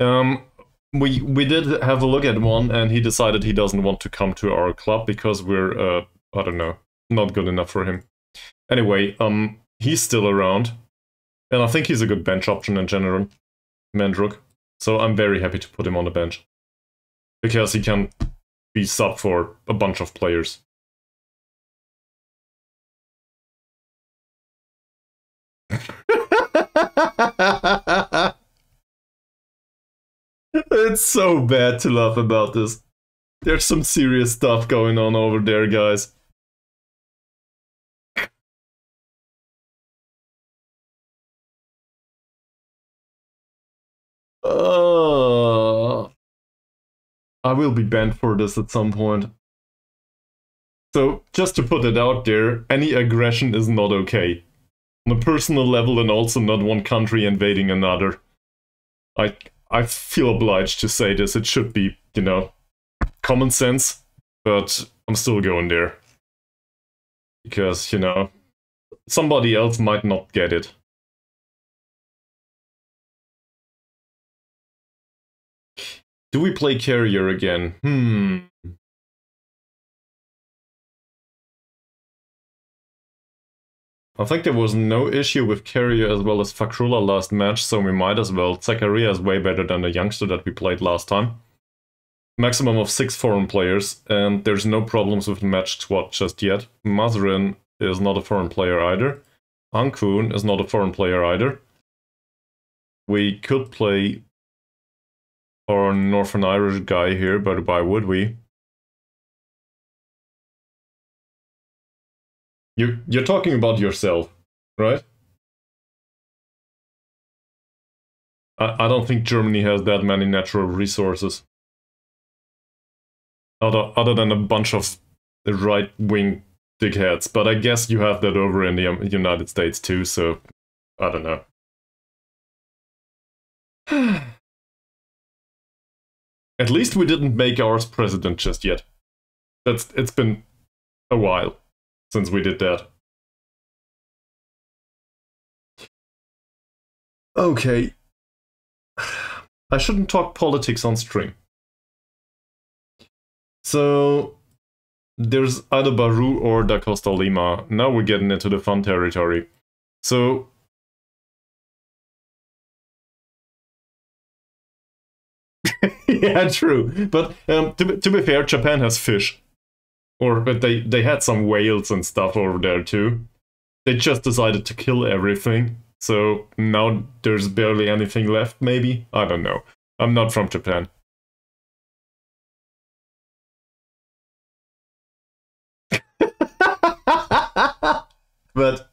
We did have a look at one, and he decided he doesn't want to come to our club because we're, I don't know, not good enough for him. Anyway, he's still around, and I think he's a good bench option in general, Mendruk. So I'm very happy to put him on the bench, because he can be sub for a bunch of players. It's so bad to laugh about this. There's some serious stuff going on over there, guys. I will be banned for this at some point. So, just to put it out there, any aggression is not okay. On a personal level, and also not one country invading another. I feel obliged to say this. It should be, you know, common sense, but I'm still going there. Because, you know, somebody else might not get it. Do we play carrier again? I think there was no issue with carrier as well as Fakrula last match, so we might as well. Zakaria is way better than the youngster that we played last time. Maximum of 6 foreign players, and there's no problems with the match squad just yet. Mazrin is not a foreign player either. Ankun is not a foreign player either. We could play our Northern Irish guy here, but why would we? You're talking about yourself, right? I don't think Germany has that many natural resources. Other than a bunch of right-wing dickheads, but I guess you have that over in the United States too, so I don't know. At least we didn't make ours president just yet. It's been a while since we did that. Okay. I shouldn't talk politics on stream. So there's either Baru or Da Costa Lima. Now we're getting into the fun territory. So yeah, true. But to be fair, Japan has fish. But they had some whales and stuff over there too. They just decided to kill everything. So now there's barely anything left, maybe? I don't know. I'm not from Japan. But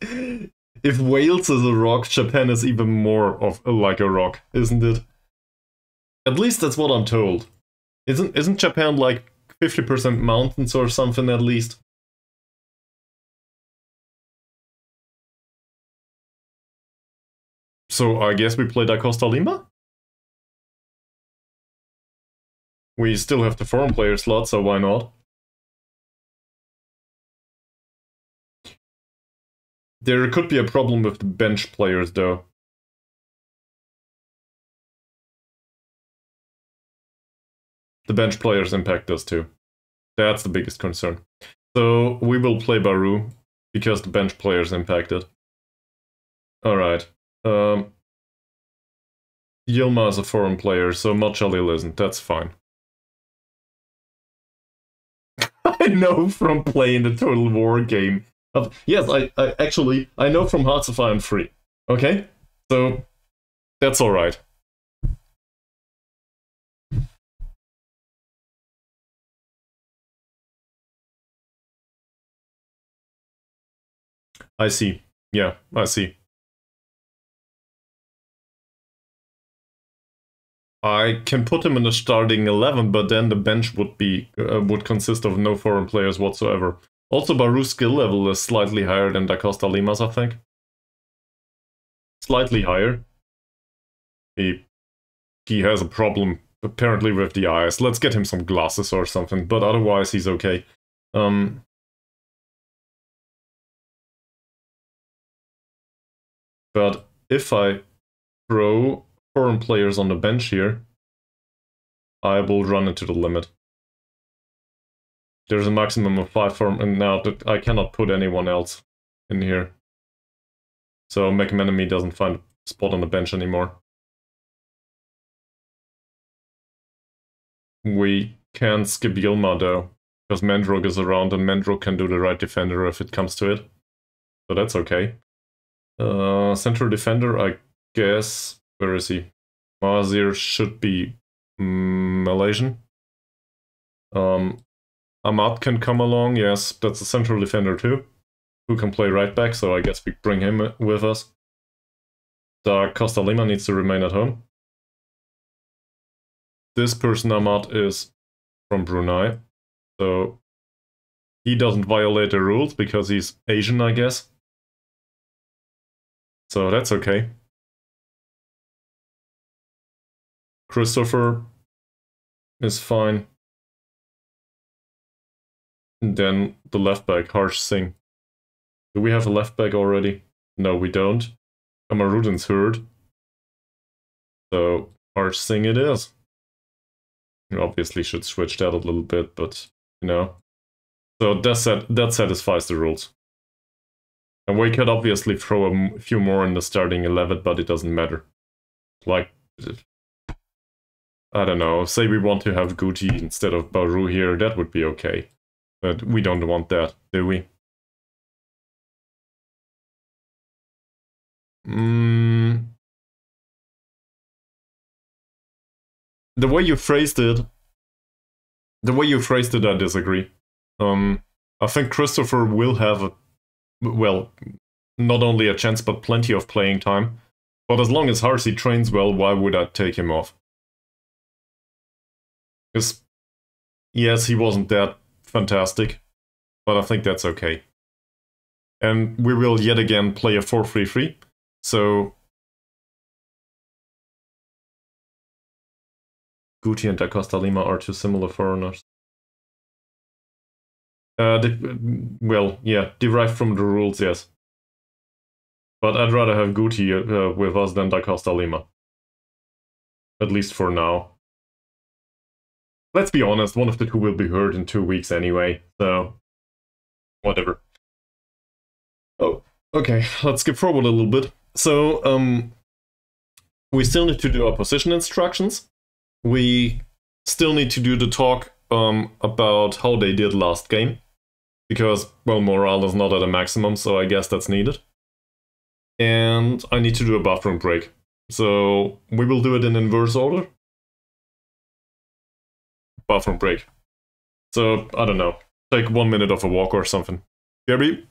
if Wales is a rock, Japan is even more of like a rock, isn't it? At least that's what I'm told. Isn't Japan like 50% mountains or something at least? So I guess we play Da Costa Lima? We still have the foreign player slot, so why not? There could be a problem with the bench players though. The bench players impact us too. That's the biggest concern. So we will play Baru because the bench players impacted. Alright. Yilma is a foreign player, so Machalil isn't. That's fine. I know from playing the Total War game. Yes, I know from Hearts of Iron 3. Okay? So, that's alright. I see. Yeah, I see. I can put him in the starting 11, but then the bench would consist of no foreign players whatsoever. Also, Baru's skill level is slightly higher than Da Costa Lima's, I think. Slightly higher. He has a problem, apparently, with the eyes. Let's get him some glasses or something, but otherwise he's okay. But if I throw foreign players on the bench here, I will run into the limit. There's a maximum of 5 foreign, and now that I cannot put anyone else in here. So McMenemy doesn't find a spot on the bench anymore. We can skip Yilma though, because Mendrog is around and Mendrog can do the right defender if it comes to it. So that's okay. Central defender, I guess. Where is he? Mazir should be Malaysian. Ahmad can come along, yes, that's a central defender too, who can play right back, so I guess we bring him with us. Da Costa Lima needs to remain at home. This person, Ahmad, is from Brunei, so he doesn't violate the rules because he's Asian, I guess. So that's okay. Christopher is fine. And then the left back, Harsh Singh. Do we have a left back already? No, we don't. Kamarudin's hurt. So Harsh Singh it is. You obviously should switch that a little bit, but you know. So that satisfies the rules. And we could obviously throw a few more in the starting 11, but it doesn't matter. Like, I don't know, say we want to have Guti instead of Baru here, that would be okay. But we don't want that, do we? The way you phrased it, I disagree. I think Christopher will have well, not only a chance, but plenty of playing time. But as long as Harsey trains well, why would I take him off? Because, yes, he wasn't that fantastic, but I think that's okay. And we will yet again play a 4-3-3, so Guti and Da Costa Lima are two similar foreigners. Well, yeah, derived from the rules, yes. But I'd rather have Guti with us than Da Costa Lima. At least for now. Let's be honest, one of the two will be hurt in 2 weeks anyway, so whatever. Oh, okay, let's skip forward a little bit. So, we still need to do our position instructions. We still need to do the talk about how they did last game. Because, well, morale is not at a maximum, so I guess that's needed. And I need to do a bathroom break. So, we will do it in inverse order. Bathroom break. So, I don't know. Take 1 minute of a walk or something. Gabby?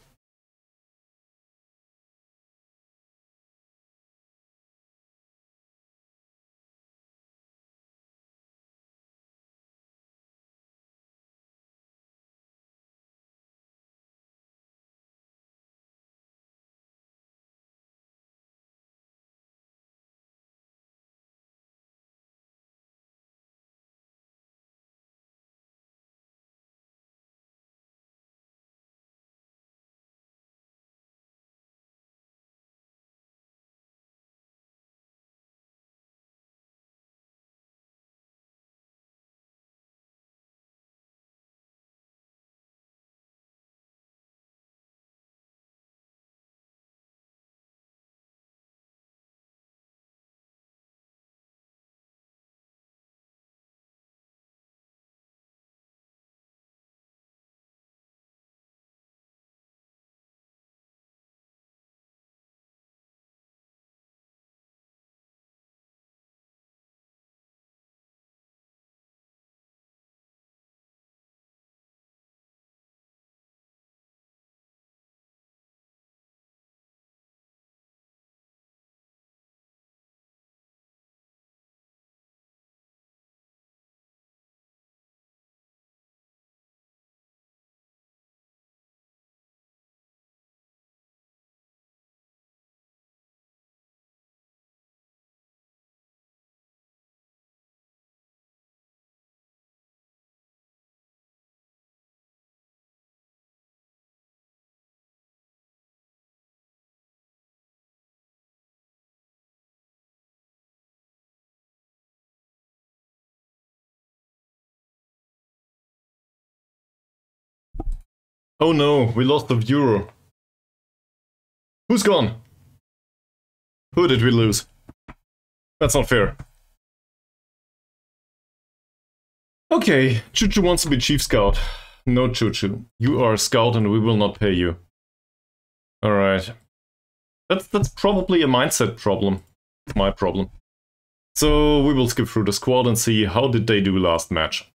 Oh no, we lost the viewer. Who's gone? Who did we lose? That's not fair. Okay, Choo Choo wants to be Chief Scout. No, Choo Choo. You are a scout and we will not pay you. Alright. That's probably a mindset problem. My problem. So we will skip through the squad and see how did they do last match.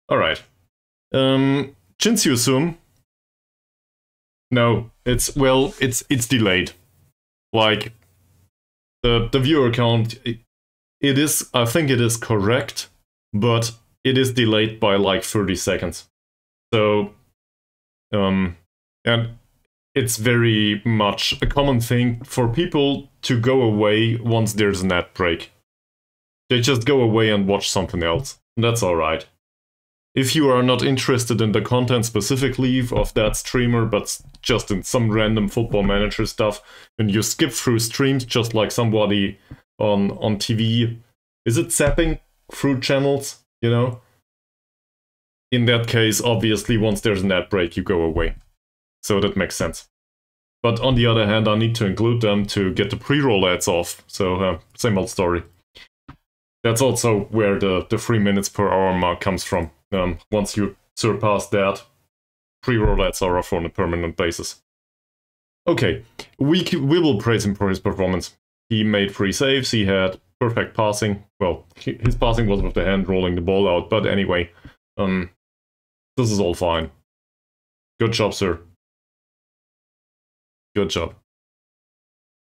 Alright. Chinsyu Sum. No, it's delayed. Like, the viewer count, it is, I think it is correct, but it is delayed by like 30 seconds. So, and it's very much a common thing for people to go away once there's an ad break. They just go away and watch something else. That's alright. If you are not interested in the content specifically of that streamer, but just in some random Football Manager stuff, and you skip through streams just like somebody on TV, is it zapping through channels, you know? In that case, obviously, once there's an ad break, you go away. So that makes sense. But on the other hand, I need to include them to get the pre-roll ads off, so same old story. That's also where the 3 minutes per hour mark comes from. Once you surpass that, pre-roll ads are off on a permanent basis. Okay, we will praise him for his performance. He made 3 saves, he had perfect passing. Well, his passing was with the hand rolling the ball out, but anyway, this is all fine. Good job, sir. Good job.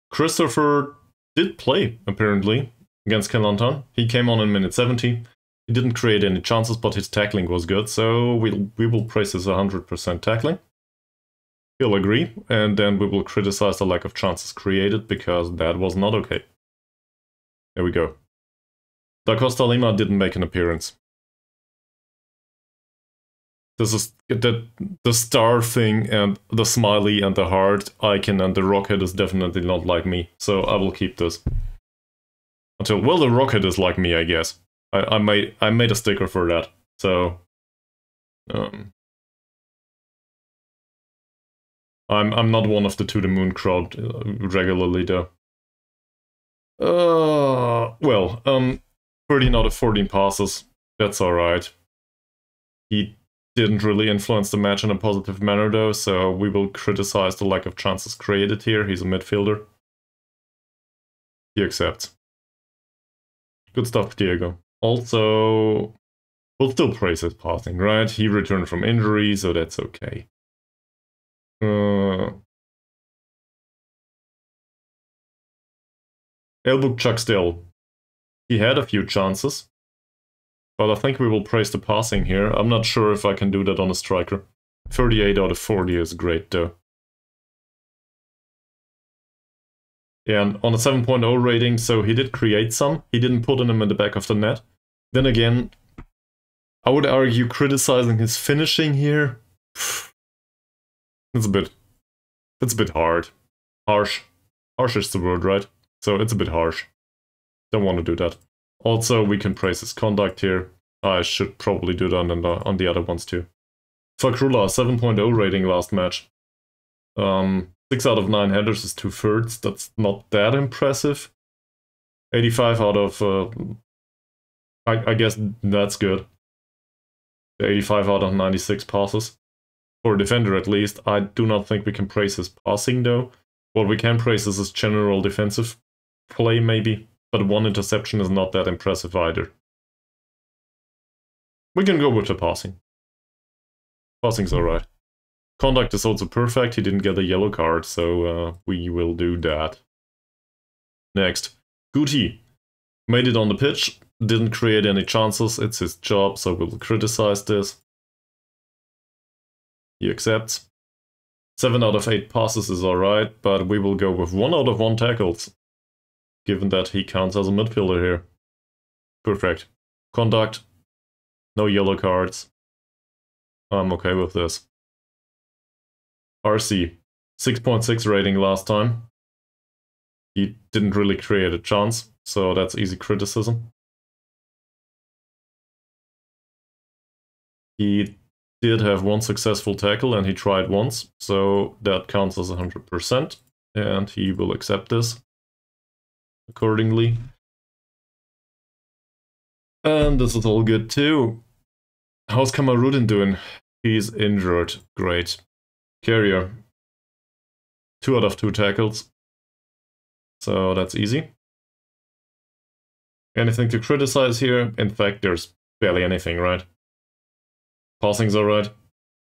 Christopher did play, apparently, against Kelantan. He came on in minute 70. He didn't create any chances, but his tackling was good, so we will praise his 100% tackling. He'll agree, and then we will criticize the lack of chances created, because that was not okay. There we go. Da Costa Lima didn't make an appearance. This is the star thing, and the smiley and the heart icon and the rocket is definitely not like me, so I will keep this. Until, well, the rocket is like me, I guess. I made a sticker for that, so I'm not one of the To The Moon crowd regularly though. Well, 13 out of 14 passes, that's alright. He didn't really influence the match in a positive manner though, so we will criticize the lack of chances created here. He's a midfielder. He accepts. Good stuff, Diego. Also, we'll still praise his passing, right? He returned from injury, so that's okay. Elbuk Chuckstill. He had a few chances, but I think we will praise the passing here. I'm not sure if I can do that on a striker. 38 out of 40 is great though. And on a 7.0 rating, so he did create some. He didn't put them in the back of the net. Then again, I would argue criticizing his finishing here, it's a bit hard. Harsh. Harsh is the word, right? So it's a bit harsh. Don't want to do that. Also, we can praise his conduct here. I should probably do that on the other ones too. Fakrula, 7.0 rating last match. 6 out of 9 headers is 2/3. That's not that impressive. 85 out of... I guess that's good. 85 out of 96 passes. For a defender at least. I do not think we can praise his passing though. What we can praise is his general defensive play maybe. But 1 interception is not that impressive either. We can go with the passing. Passing's alright. Conduct is also perfect. He didn't get a yellow card, so we will do that. Next. Guti. Made it on the pitch. Didn't create any chances. It's his job, so we'll criticize this. He accepts. 7 out of 8 passes is alright, but we will go with 1 out of 1 tackles. Given that he counts as a midfielder here. Perfect. Conduct. No yellow cards. I'm okay with this. RC. 6.6 rating last time. He didn't really create a chance, so that's easy criticism. He did have 1 successful tackle and he tried once, so that counts as 100%, and he will accept this accordingly. And this is all good too. How's Kamarudin doing? He's injured. Great. Carrier. 2 out of 2 tackles. So that's easy. Anything to criticize here? In fact, there's barely anything, right? Passing's alright.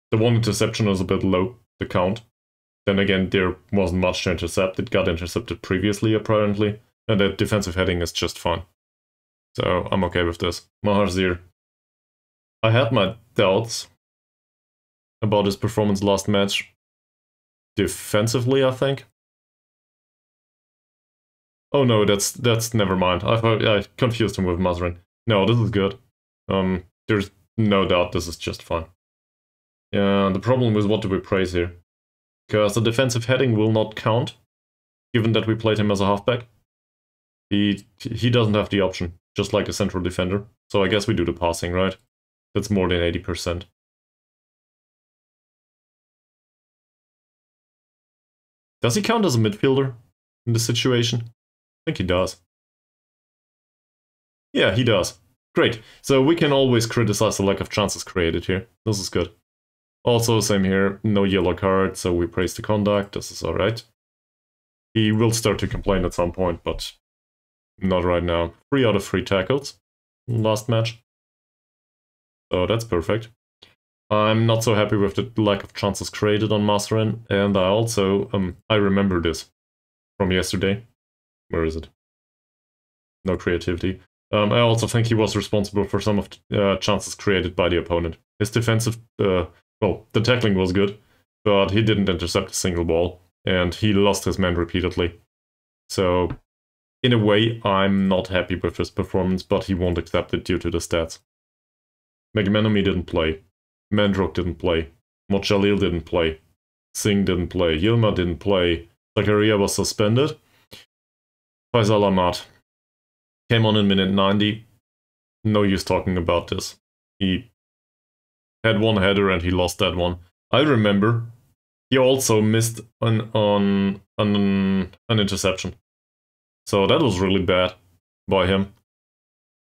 The 1 interception was a bit low, the count. Then again, there wasn't much to intercept. It got intercepted previously, apparently. And the defensive heading is just fine. So I'm okay with this. Maharzir. I had my doubts about his performance last match. Defensively, I think. Oh no, that's never mind. I confused him with Mazrin. No, this is good. There's no doubt this is just fine. The problem is, what do we praise here? Because the defensive heading will not count, given that we played him as a halfback. He doesn't have the option, just like a central defender. So I guess we do the passing, right? That's more than 80%. Does he count as a midfielder in this situation? I think he does. Yeah, he does. Great. So we can always criticize the lack of chances created here. This is good. Also, same here. No yellow card, so we praise the conduct. This is alright. He will start to complain at some point, but not right now. 3 out of 3 tackles last match. So that's perfect. I'm not so happy with the lack of chances created on Masterin, and I also, I remember this from yesterday. Where is it? No creativity. I also think he was responsible for some of the chances created by the opponent. His defensive, well, the tackling was good, but he didn't intercept a single ball, and he lost his man repeatedly. So, in a way, I'm not happy with his performance, but he won't accept it due to the stats. Megamenomy didn't play. Mandrok didn't play. Mochalil didn't play. Singh didn't play. Yilma didn't play. Zakaria was suspended. Faisal Ahmad came on in minute 90. No use talking about this. He had one header and he lost that one. I remember he also missed an interception. So that was really bad by him.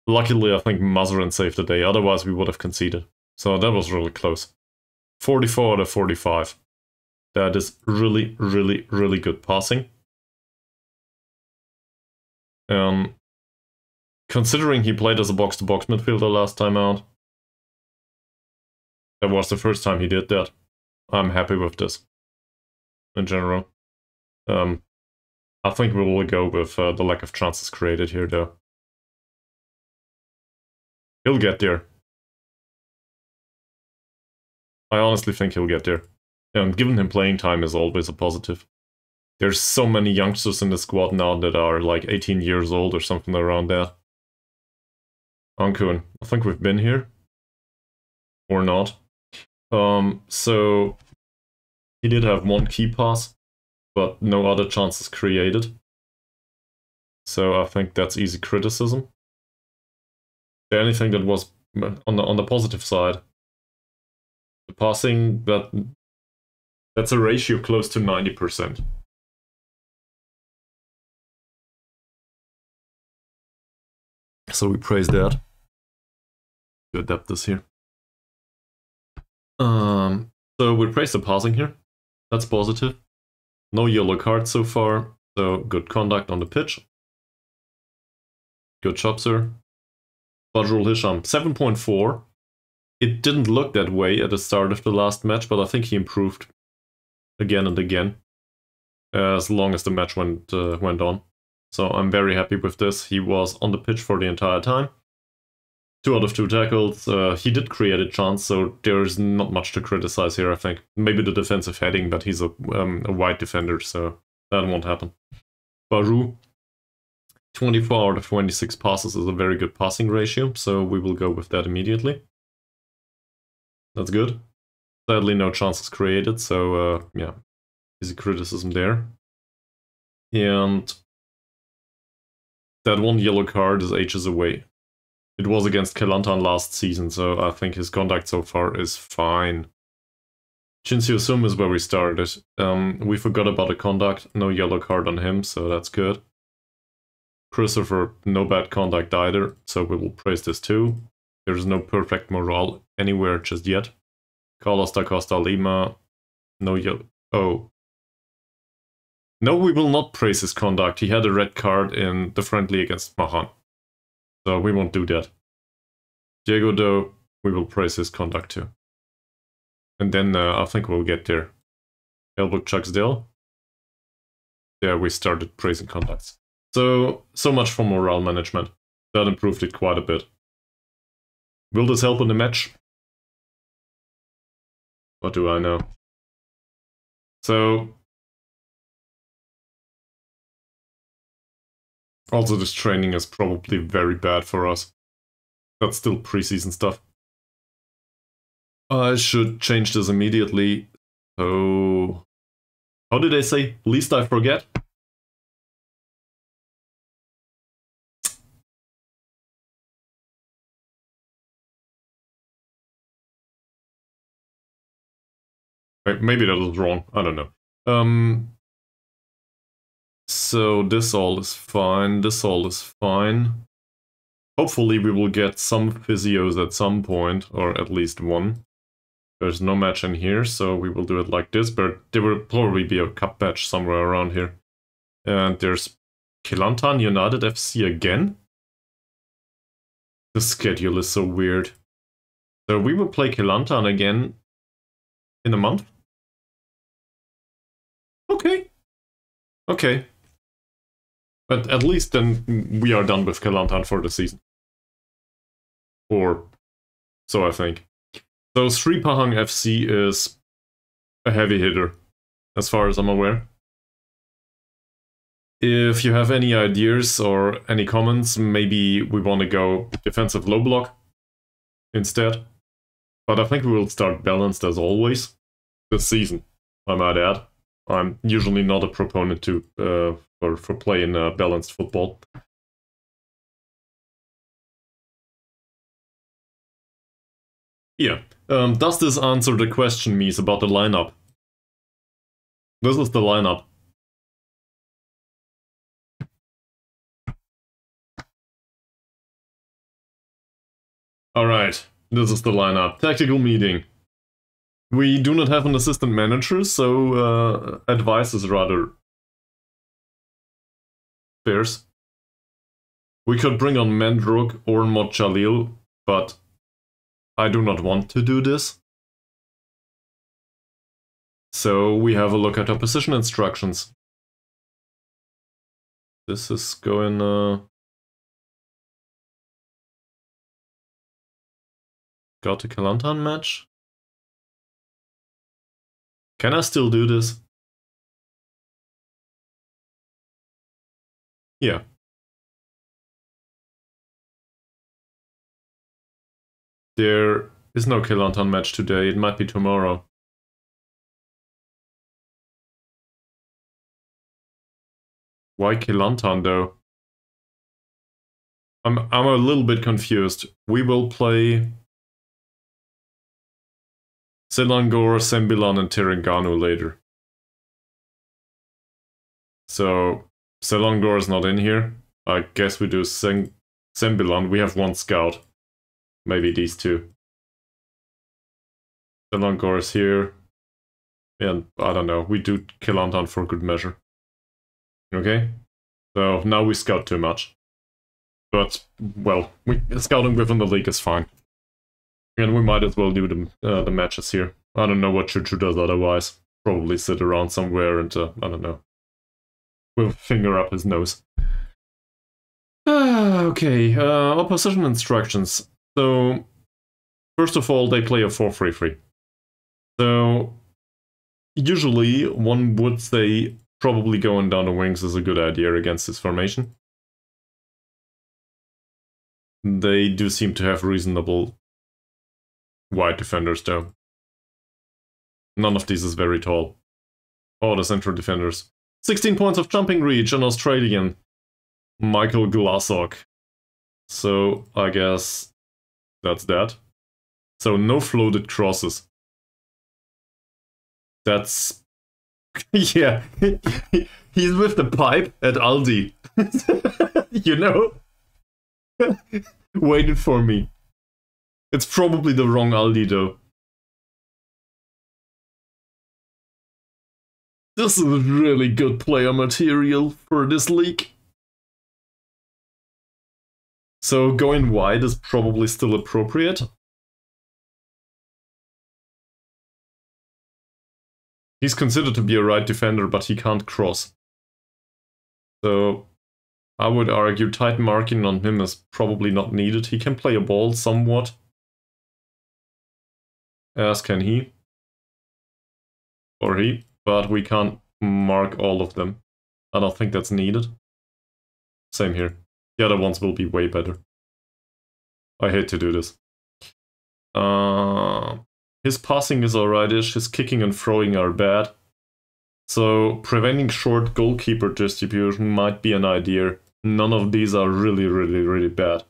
Luckily, I think Mazarin saved the day, otherwise we would have conceded. So that was really close. 44 out of 45. That is really, really, really good passing. Considering he played as a box-to-box midfielder last time out, that was the first time he did that. I'm happy with this, in general. I think we will go with the lack of chances created here, though. He'll get there. I honestly think he'll get there. And giving him playing time is always a positive. There's so many youngsters in the squad now that are like 18 years old or something around that. Ankun, I think we've been here. Or not. So he did have one key pass, but no other chances created. So I think that's easy criticism. Is there anything that was on the positive side? The passing, that's a ratio close to 90%. So we praise that. To adapt this here. So we praise the passing here. That's positive. No yellow cards so far. So good conduct on the pitch. Good job, sir. Badrul Hisham, 7.4. It didn't look that way at the start of the last match, but I think he improved again and again as long as the match went on. So I'm very happy with this. He was on the pitch for the entire time. 2 out of 2 tackles. He did create a chance, so there's not much to criticize here, I think. Maybe the defensive heading, but he's a wide defender, so that won't happen. Baru, 24 out of 26 passes is a very good passing ratio, so we will go with that immediately. That's good. Sadly, no chances created, so yeah, easy criticism there. And that one yellow card is ages away. It was against Kelantan last season, so I think his conduct so far is fine. Chinsio Sum is where we started. We forgot about the conduct, no yellow card on him, so that's good. Christopher, no bad conduct either, so we will praise this too. There's no perfect morale anywhere just yet. Carlos da Costa Lima, no yellow. Oh. No, we will not praise his conduct. He had a red card in the friendly against Mahan. So we won't do that. Diego Do, we will praise his conduct too. And then I think we'll get there. Elbrook Chucksdale. There we started praising conducts. So much for morale management. That improved it quite a bit. Will this help in the match? What do I know? So also this training is probably very bad for us. That's still preseason stuff. I should change this immediately. So how did they say? Least I forget? Maybe that was wrong. I don't know. So this all is fine. This all is fine. Hopefully we will get some physios at some point, or at least one. There's no match in here, so we will do it like this, but there will probably be a cup match somewhere around here. And there's Kelantan United FC again? The schedule is so weird. So we will play Kelantan again in a month. Okay. Okay. But at least then we are done with Kelantan for the season. Or so I think. So Sri Pahang FC is a heavy hitter, as far as I'm aware. If you have any ideas or any comments, maybe we want to go defensive low block instead. But I think we will start balanced as always this season, I might add. I'm usually not a proponent to for playing balanced football. Yeah. Does this answer the question, Mies, about the lineup? This is the lineup. Alright, this is the lineup. Tactical meeting. We do not have an assistant manager, so advice is rather scarce. We could bring on Mendruk or Mod Jalil, but I do not want to do this. So we have a look at our position instructions. This is going... Got a Kelantan match? Can I still do this? Yeah. There is no Kelantan match today, it might be tomorrow. Why Kelantan though? I'm a little bit confused. We will play Selangor, Sembilan and Terengganu later. So Selangor is not in here. I guess we do Sembilan. We have one scout. Maybe these two. Selangor is here. And I don't know. We do Kelantan for good measure. Okay? So now we scout too much. But, well, scouting within the league is fine. And we might as well do the matches here. I don't know what Chuchu does otherwise. Probably sit around somewhere and, I don't know, with a finger up his nose. Okay, opposition instructions. So, first of all, they play a 4-3-3. So, usually one would say probably going down the wings is a good idea against this formation. They do seem to have reasonable wide defenders though. None of these is very tall. Oh, the central defenders. 16 points of jumping reach, an Australian. Michael Glassock. So, I guess that's that. So, no floated crosses. That's... yeah. He's with the pipe at Aldi. You know? Waited for me. It's probably the wrong Aldi though. This is really good player material for this league. So going wide is probably still appropriate. He's considered to be a right defender, but he can't cross. So I would argue tight marking on him is probably not needed. He can play a ball somewhat. As can he. Or he. But we can't mark all of them. I don't think that's needed. Same here. The other ones will be way better. I hate to do this. His passing is alright-ish. His kicking and throwing are bad. So preventing short goalkeeper distribution might be an idea. None of these are really bad.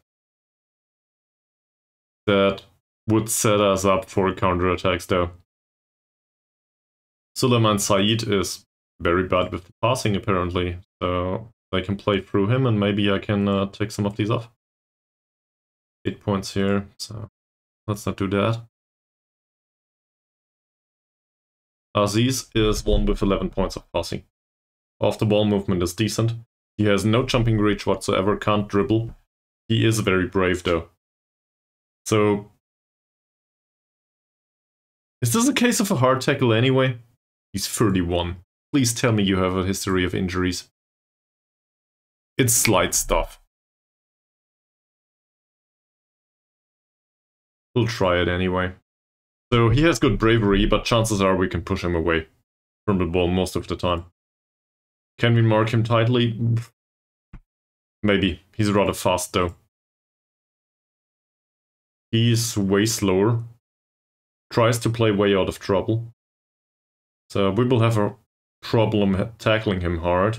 That would set us up for counterattacks though. Suleiman Said is very bad with the passing apparently, so I can play through him and maybe I can take some of these off. 8 points here, so let's not do that. Aziz is one with 11 points of passing. Off the ball movement is decent. He has no jumping reach whatsoever, can't dribble. He is very brave though. So Is this a case of a hard tackle anyway? He's 31. Please tell me you have a history of injuries. It's slight stuff. We'll try it anyway. So he has good bravery, but chances are we can push him away from the ball most of the time. Can we mark him tightly? Maybe. He's rather fast though. He's way slower. Tries to play way out of trouble. So we will have a problem tackling him hard.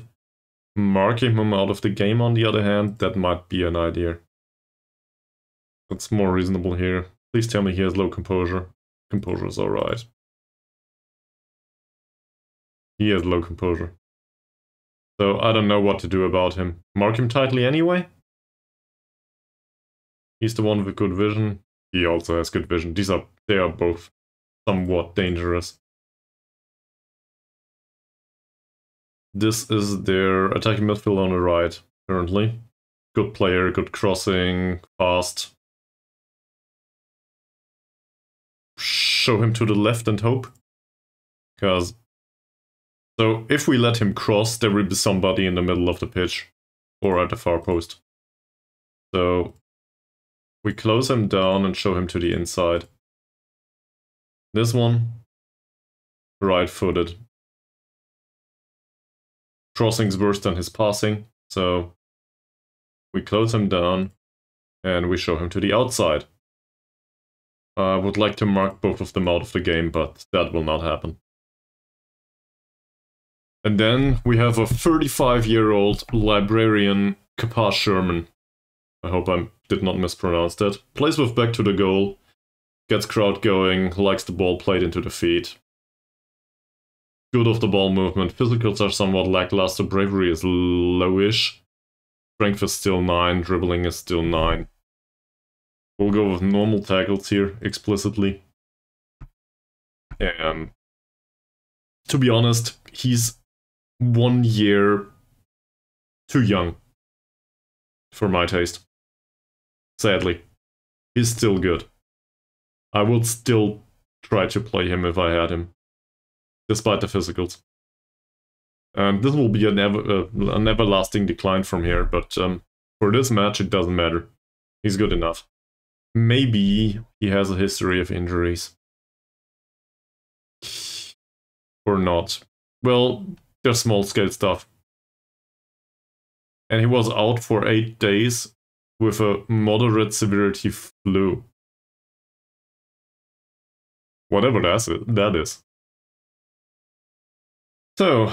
Marking him out of the game, on the other hand, that might be an idea. That's more reasonable here. Please tell me he has low composure. Composure is alright. He has low composure. So I don't know what to do about him. Mark him tightly anyway? He's the one with good vision. He also has good vision. They are both somewhat dangerous. This is their attacking midfield on the right, currently. Good player, good crossing, fast. Show him to the left and hope. So if we let him cross, there will be somebody in the middle of the pitch or at the far post. So we close him down and show him to the inside. This one, right-footed. Crossing's worse than his passing, so we close him down and we show him to the outside. I would like to mark both of them out of the game, but that will not happen. And then we have a 35-year-old librarian, Kappa Sherman. I hope I did not mispronounce that. Plays with back to the goal, gets crowd going, likes the ball played into the feet. Good off the ball movement. Physicals are somewhat lackluster. Bravery is lowish. Strength is still 9. Dribbling is still 9. We'll go with normal tackles here, explicitly. And to be honest, he's 1 year too young for my taste. Sadly. He's still good. I would still try to play him if I had him. Despite the physicals. And this will be an everlasting decline from here, but for this match it doesn't matter. He's good enough. Maybe he has a history of injuries. Or not. Well, there's small-scale stuff. And he was out for 8 days with a moderate severity flu. Whatever that is. So,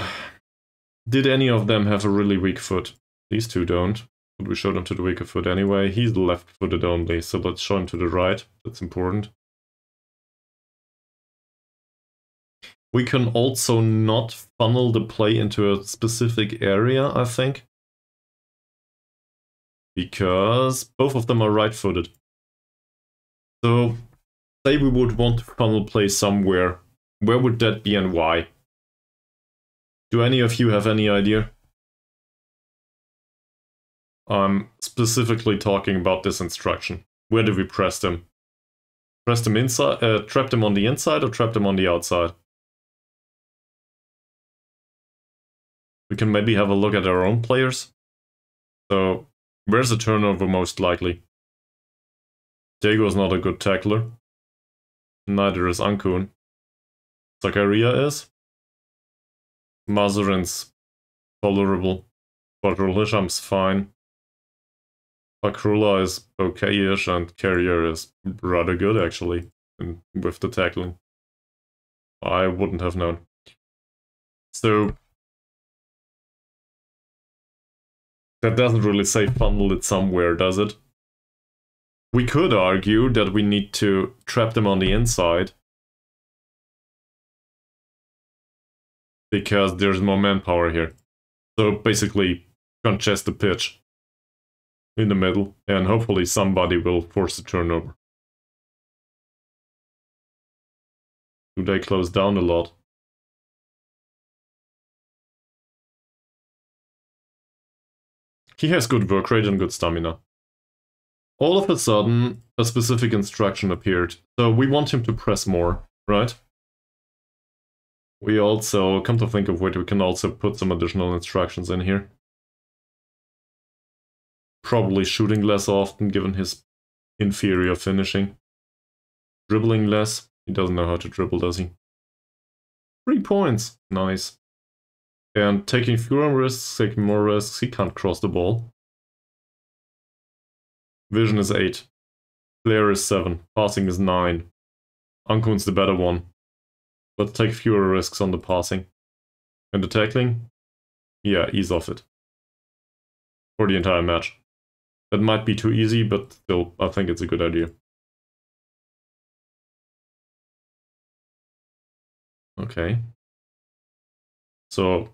did any of them have a really weak foot? These two don't, but we showed them to the weaker foot anyway. He's left-footed only, so let's show him to the right. That's important. We can also not funnel the play into a specific area, I think. Because both of them are right-footed. So, say we would want to funnel play somewhere. Where would that be and why? Do any of you have any idea? I'm specifically talking about this instruction. Where do we press them? Press them inside, trap them on the inside or trap them on the outside? We can maybe have a look at our own players. So, where's the turnover most likely? Diego's not a good tackler. Neither is Ankun. Zakaria is. Mazurin's tolerable. Badrul Hisham's fine. Bakrula is okay-ish and Carrier is rather good actually with the tackling. I wouldn't have known. So that doesn't really say funnel it somewhere, does it? We could argue that we need to trap them on the inside. Because there's more manpower here. So basically, congest the pitch in the middle, and hopefully somebody will force the turnover. Do they close down a lot? He has good work rate and good stamina. All of a sudden, a specific instruction appeared. So we want him to press more, right? We also, come to think of it, we can also put some additional instructions in here. Probably shooting less often, given his inferior finishing. Dribbling less. He doesn't know how to dribble, does he? 3 points. Nice. And taking fewer risks, taking more risks. He can't cross the ball. Vision is 8. Flair is 7. Passing is 9. Ankun's the better one. Let's take fewer risks on the passing. And the tackling? Yeah, ease off it. For the entire match. That might be too easy, but still, I think it's a good idea. Okay. So,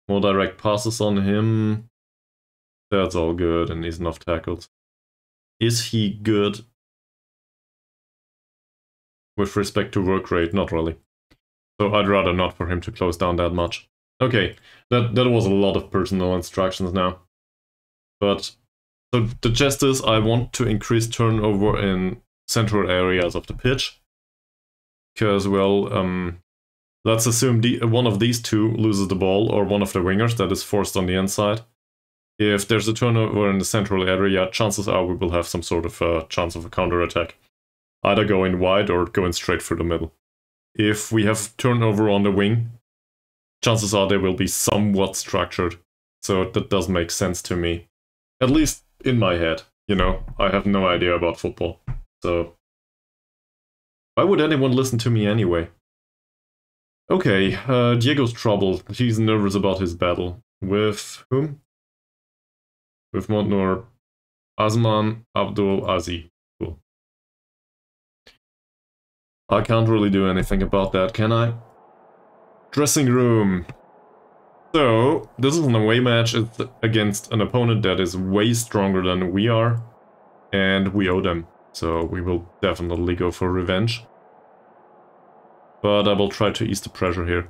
more direct passes on him. That's all good, and he's enough tackles. Is he good with respect to work rate? Not really. So I'd rather not for him to close down that much. Okay, that was a lot of personal instructions now. But, so the gist is I want to increase turnover in central areas of the pitch. Because, well, let's assume one of these two loses the ball, or one of the wingers that is forced on the inside. If there's a turnover in the central area, chances are we will have some sort of chance of a counter-attack. Either going wide or going straight through the middle. If we have turnover on the wing, chances are they will be somewhat structured. So that does make sense to me. At least in my head, you know, I have no idea about football. So, why would anyone listen to me anyway? Okay, Diego's troubled. He's nervous about his battle. With whom? With Montnor Azman Abdul Aziz. Cool. I can't really do anything about that, can I? Dressing room. So, this is an away match. It's against an opponent that is way stronger than we are. And we owe them. So we will definitely go for revenge. But I will try to ease the pressure here.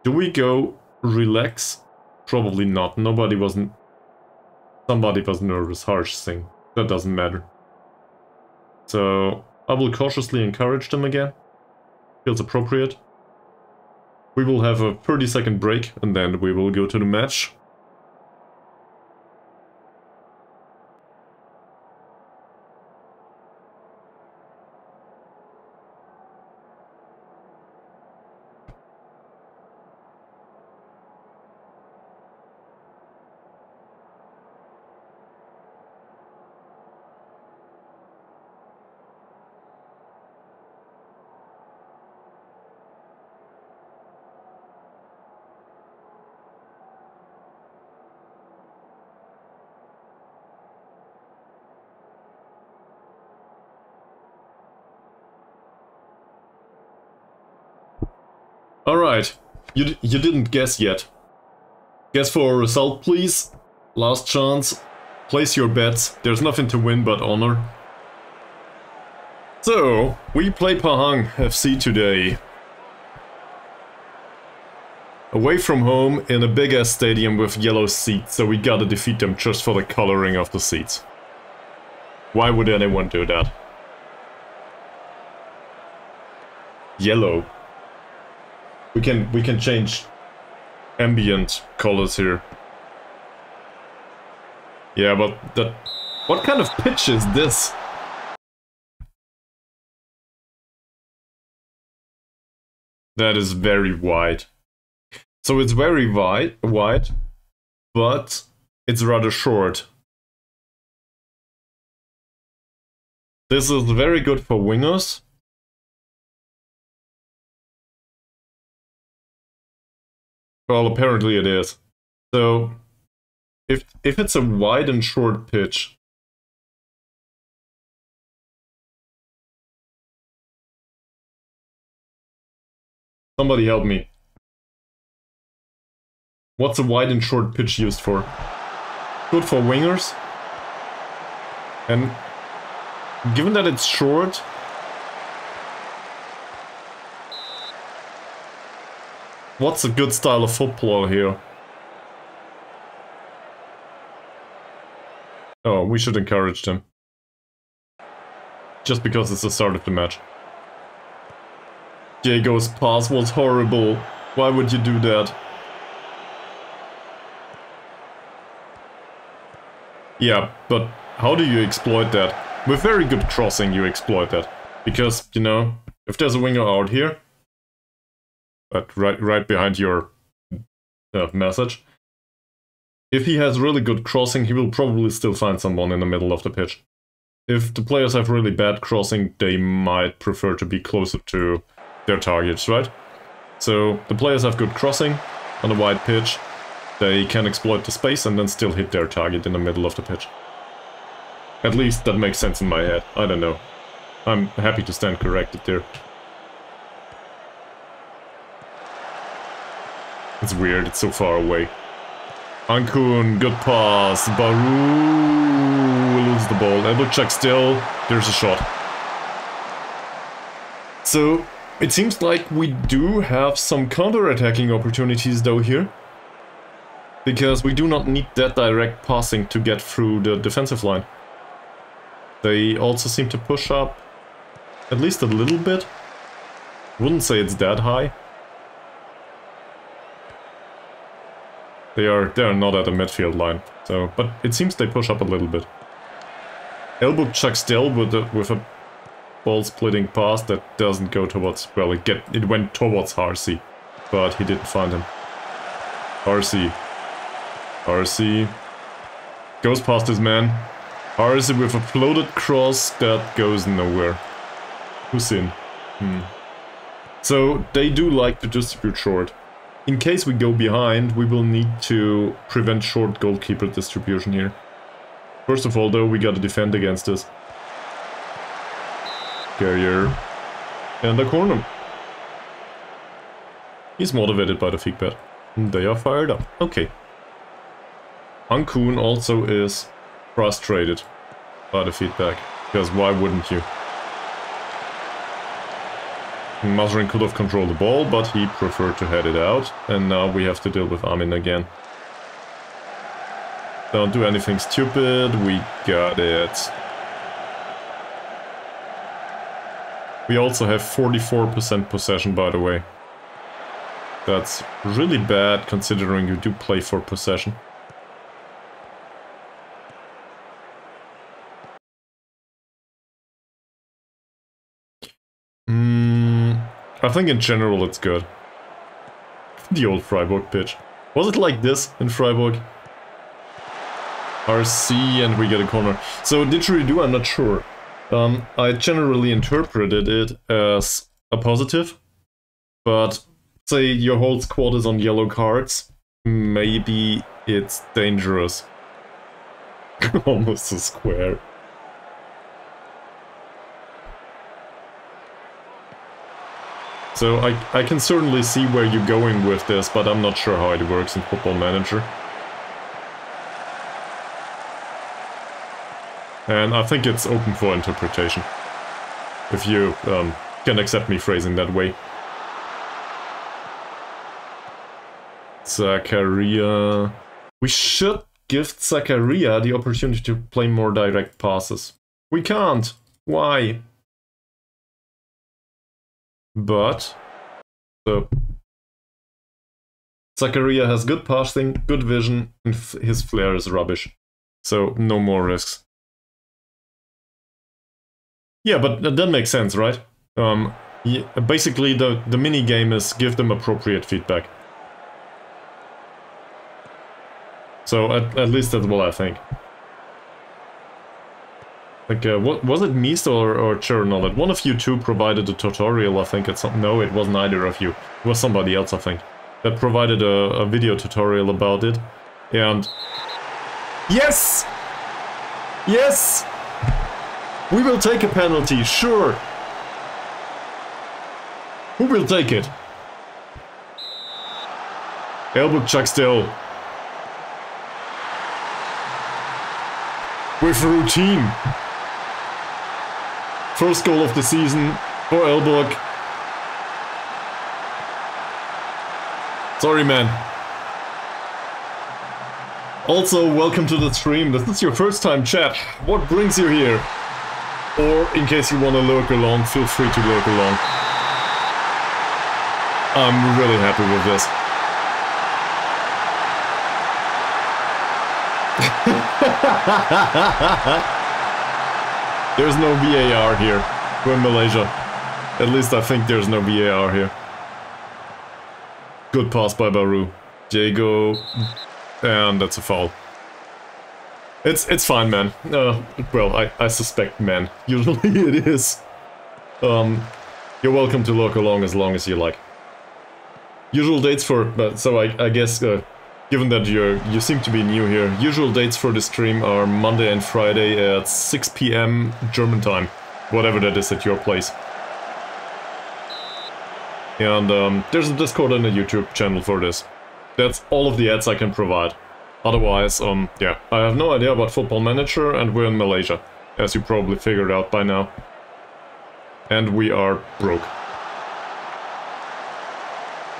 Do we go relax? Probably not. Somebody was nervous. Harsh thing. That doesn't matter. So I will cautiously encourage them again. Feels appropriate. We will have a 30-second break and then we will go to the match. Alright, you didn't guess yet. Guess for a result, please. Last chance. Place your bets. There's nothing to win but honor. So, we play Pahang FC today. Away from home in a big-ass stadium with yellow seats, so we gotta defeat them just for the coloring of the seats. Why would anyone do that? Yellow. We can change ambient colors here. Yeah, but that... What kind of pitch is this? That is very wide. So it's very wide, but it's rather short. This is very good for wingers. Well, apparently it is. So, if it's a wide and short pitch, somebody help me. What's a wide and short pitch used for? Good for wingers. And given that it's short, what's a good style of football here? Oh, we should encourage them. Just because it's the start of the match. Diego's pass was horrible. Why would you do that? Yeah, but how do you exploit that? With very good crossing you exploit that. Because, you know, if there's a winger out here, but right behind your message, if he has really good crossing, he will probably still find someone in the middle of the pitch. If the players have really bad crossing, they might prefer to be closer to their targets, right? So the players have good crossing on a wide pitch, they can exploit the space and then still hit their target in the middle of the pitch. At least that makes sense in my head, I don't know. I'm happy to stand corrected there. It's weird, it's so far away. Ankun, good pass. Baru will lose the ball. Elbow check still. There's a shot. So, it seems like we do have some counter-attacking opportunities though here. Because we do not need that direct passing to get through the defensive line. They also seem to push up at least a little bit. Wouldn't say it's that high. They are not at the midfield line, so but it seems they push up a little bit. Elbow check still with a ball splitting pass that doesn't go towards, well, it went towards Harsey, but he didn't find him. Harsey goes past his man. Harsey with a floated cross that goes nowhere. Who's in? So they do like to distribute short. In case we go behind, we will need to prevent short goalkeeper distribution here. First of all, though, we gotta defend against this. Carrier. And a corner. He's motivated by the feedback. They are fired up. Okay. Ankun also is frustrated by the feedback. Because why wouldn't you? Mazrin could have controlled the ball, but he preferred to head it out, and now we have to deal with Amin again. Don't do anything stupid, we got it. We also have 44% possession, by the way. That's really bad, considering you do play for possession. I think in general it's good. The old Freiburg pitch. Was it like this in Freiburg? RC and we get a corner. So didgeridoo, I'm not sure. I generally interpreted it as a positive. But say your whole squad is on yellow cards. Maybe it's dangerous. Almost a square. So I can certainly see where you're going with this, but I'm not sure how it works in Football Manager. And I think it's open for interpretation. If you can accept me phrasing that way. Zakaria. We should give Zakaria the opportunity to play more direct passes. We can't. Why? But so Zakaria has good passing, good vision, and his flair is rubbish. So no more risks. Yeah, but that makes sense, right? Yeah, basically the mini game is give them appropriate feedback. So at least that's what I think. Like, what was it, Meest or Chernobyl? One of you two provided a tutorial, I think. No, it wasn't either of you. It was somebody else, I think. That provided a video tutorial about it. And... Yes! Yes! We will take a penalty, sure! Who will take it? Elbow check still. With routine. First goal of the season for Elborg. Sorry, man. Also, welcome to the stream. This is your first time, chat. What brings you here? Or, in case you want to lurk along, feel free to lurk along. I'm really happy with this. There's no VAR here. We're in Malaysia. At least I think there's no VAR here. Good pass by Baru. Diego. And that's a foul. It's fine, man. Well, I suspect, man. Usually it is. You're welcome to look along as long as you like. Usual dates for... so I guess, given that you seem to be new here, usual dates for the stream are Monday and Friday at 6 PM German time. Whatever that is at your place. And there's a Discord and a YouTube channel for this. That's all of the ads I can provide. Otherwise, yeah, I have no idea about Football Manager, and we're in Malaysia, as you probably figured out by now. And we are broke.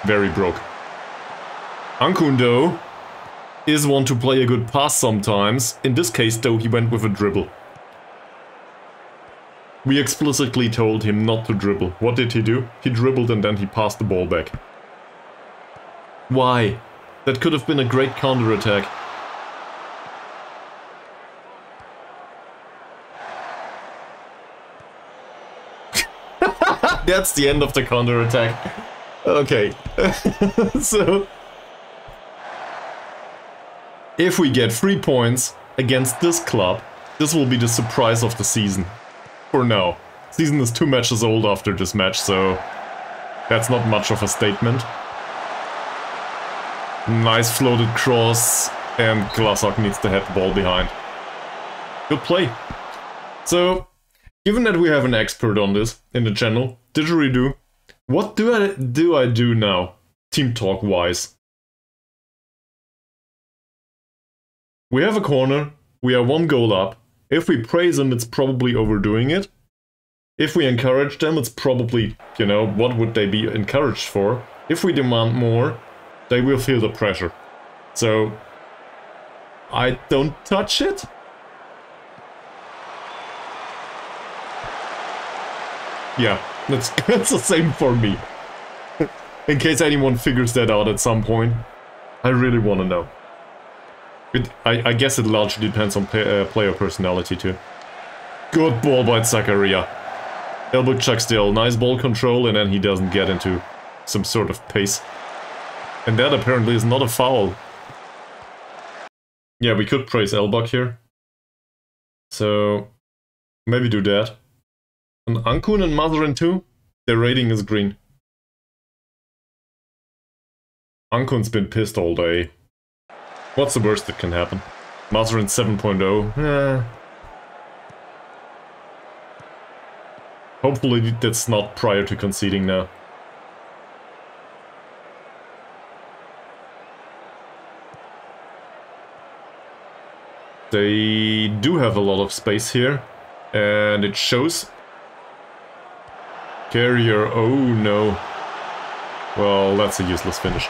Very broke. Ankun, though, is one to play a good pass sometimes. In this case, though, he went with a dribble. We explicitly told him not to dribble. What did he do? He dribbled and then he passed the ball back. Why? That could have been a great counter-attack. That's the end of the counter-attack. Okay. So... if we get 3 points against this club, this will be the surprise of the season. For now. Season is 2 matches old after this match, so... that's not much of a statement. Nice floated cross, and Glasak needs to head the ball behind. Good play. So, given that we have an expert on this in the channel, didgeridoo, what do I do now, team talk wise? We have a corner, we are 1 goal up. If we praise them, it's probably overdoing it. If we encourage them, it's probably, you know, what would they be encouraged for? If we demand more, they will feel the pressure. So, I don't touch it. Yeah, that's the same for me. In case anyone figures that out at some point, I really want to know. I guess it largely depends on player personality too. Good ball by Zakaria. Elbow chuck still, nice ball control, and then he doesn't get into some sort of pace. And that apparently is not a foul. Yeah, we could praise Elbok here. So, maybe do that. And Ankun and Mazarin too, their rating is green. Ankun's been pissed all day. What's the worst that can happen? Mazarin 7.0. Hopefully that's not prior to conceding now. They do have a lot of space here, and it shows. Carrier, oh no. Well, that's a useless finish.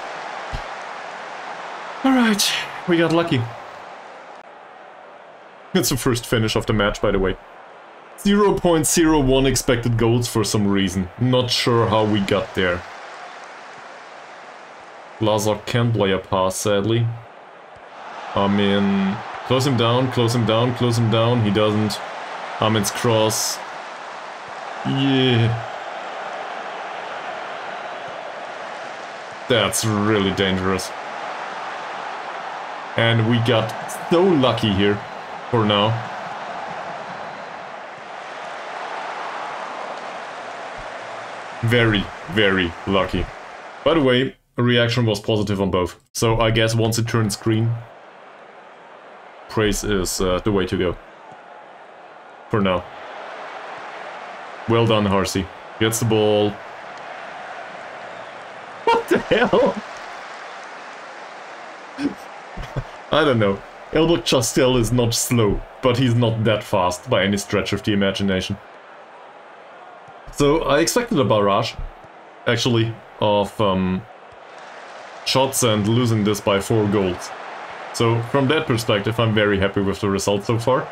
Alright, we got lucky. It's the first finish of the match, by the way. 0.01 expected goals for some reason. Not sure how we got there. Lazar can't play a pass, sadly. I mean... close him down, close him down, close him down. He doesn't. Ahmed's cross. Yeah. That's really dangerous. And we got so lucky here, for now. Very, very lucky. By the way, a reaction was positive on both. So I guess once it turns green, praise is the way to go. For now. Well done, Harsey. Gets the ball. What the hell? I don't know. Elbok Chastel is not slow, but he's not that fast by any stretch of the imagination. So I expected a barrage, actually, of shots and losing this by 4 goals. So from that perspective, I'm very happy with the result so far.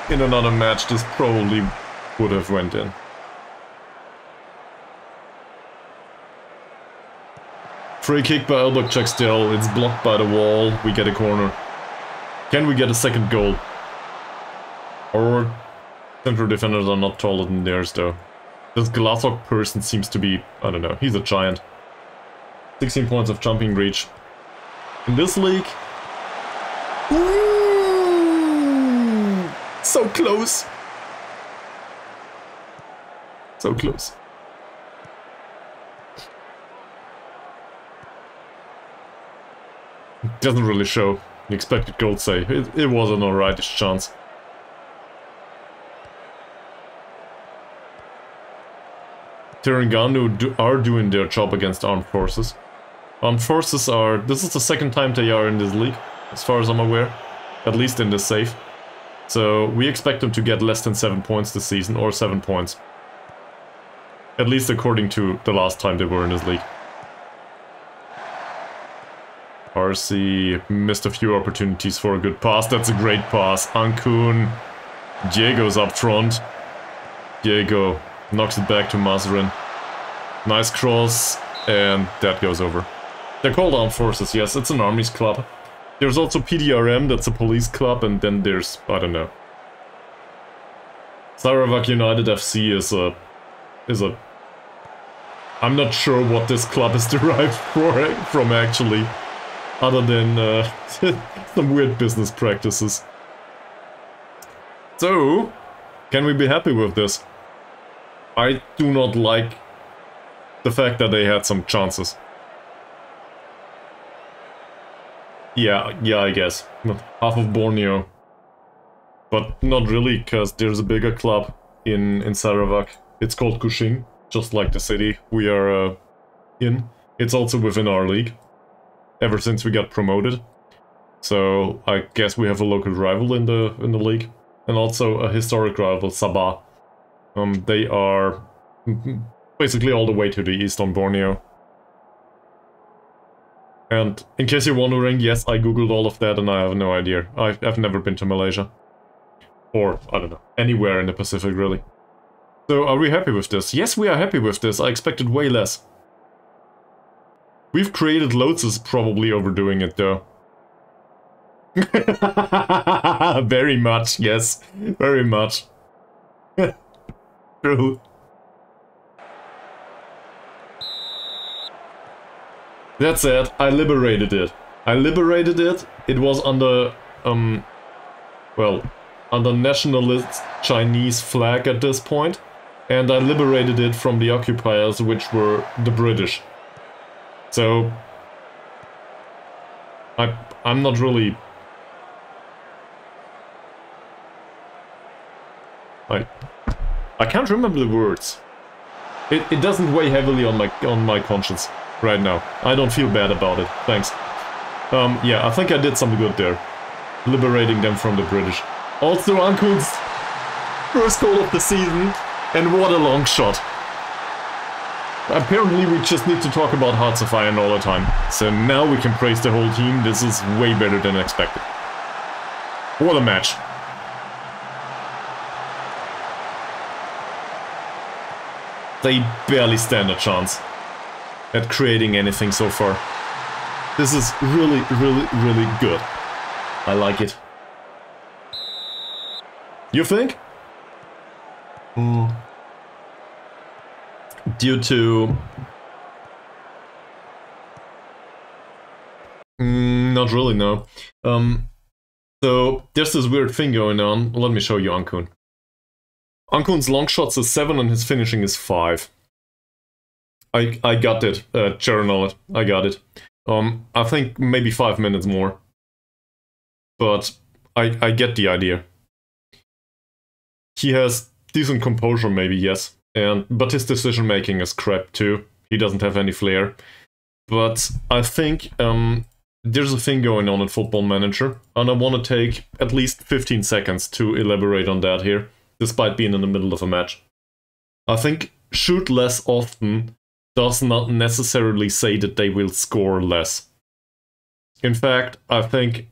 In another match, this probably would have went in. Free kick by Elbakchak still. It's blocked by the wall. We get a corner. Can we get a second goal? Our central defenders are not taller than theirs though. This Glasok person seems to be, I don't know, he's a giant. 16 points of jumping reach. In this league... Ooh, so close! So close. Doesn't really show the expected goal save. It was an alrightish chance. Terengganu are doing their job against armed forces. Armed forces are... This is the second time they are in this league, as far as I'm aware. At least in this save. So we expect them to get less than 7 points this season, or 7 points. At least according to the last time they were in this league. RC missed a few opportunities for a good pass. That's a great pass. Ankun. Diego's up front. Diego knocks it back to Mazrin. Nice cross. And that goes over. They're called armed forces, yes. It's an armies club. There's also PDRM, that's a police club. And then there's, I don't know. Sarawak United FC is a... I'm not sure what this club is derived from actually. Other than some weird business practices. So, can we be happy with this? I do not like the fact that they had some chances. Yeah, I guess. Half of Borneo. But not really, because there's a bigger club in Sarawak. It's called Kuching, just like the city we are in. It's also within our league. Ever since we got promoted. So I guess we have a local rival in the league. And also a historic rival, Sabah. They are basically all the way to the east on Borneo. And in case you're wondering, yes, I googled all of that and I have no idea. I've never been to Malaysia. Or, I don't know, anywhere in the Pacific really. So are we happy with this? Yes, we are happy with this. I expected way less. We've created loads, is probably overdoing it though. Very much, yes. Very much. True. That's it. I liberated it. It was under, well, under nationalist Chinese flag at this point. And I liberated it from the occupiers, which were the British. So, I'm not really... I can't remember the words. It doesn't weigh heavily on my conscience right now. I don't feel bad about it. Thanks. Yeah, I think I did something good there. Liberating them from the British. Also, Ankun's first goal of the season, and what a long shot. Apparently we just need to talk about Hearts of Iron all the time. So now we can praise the whole team. This is way better than expected. What a match. They barely stand a chance at creating anything so far. This is really, really, really good. I like it. You think? Due to... not really, no. So, there's this weird thing going on. Let me show you Ankun. Ankun's long shots is 7 and his finishing is 5. I got it, journal it. I got it. I think maybe 5 minutes more. But I get the idea. He has decent composure, maybe, yes. But his decision making is crap too. He doesn't have any flair. But I think there's a thing going on in Football Manager, and I want to take at least 15 seconds to elaborate on that here, despite being in the middle of a match. I think shoot less often does not necessarily say that they will score less. In fact, I think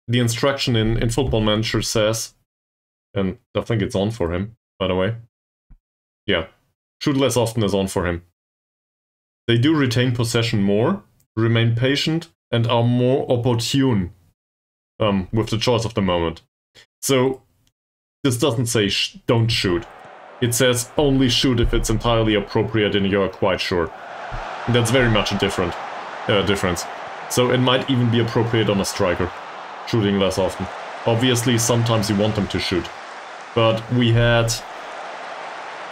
the instruction in Football Manager says, and I think it's on for him, by the way, yeah, shoot less often is on for him. They do retain possession more, remain patient, and are more opportune with the choice of the moment. So this doesn't say don't shoot. It says only shoot if it's entirely appropriate and you're quite sure. That's very much a difference. So it might even be appropriate on a striker, shooting less often. Obviously, sometimes you want them to shoot. But we had,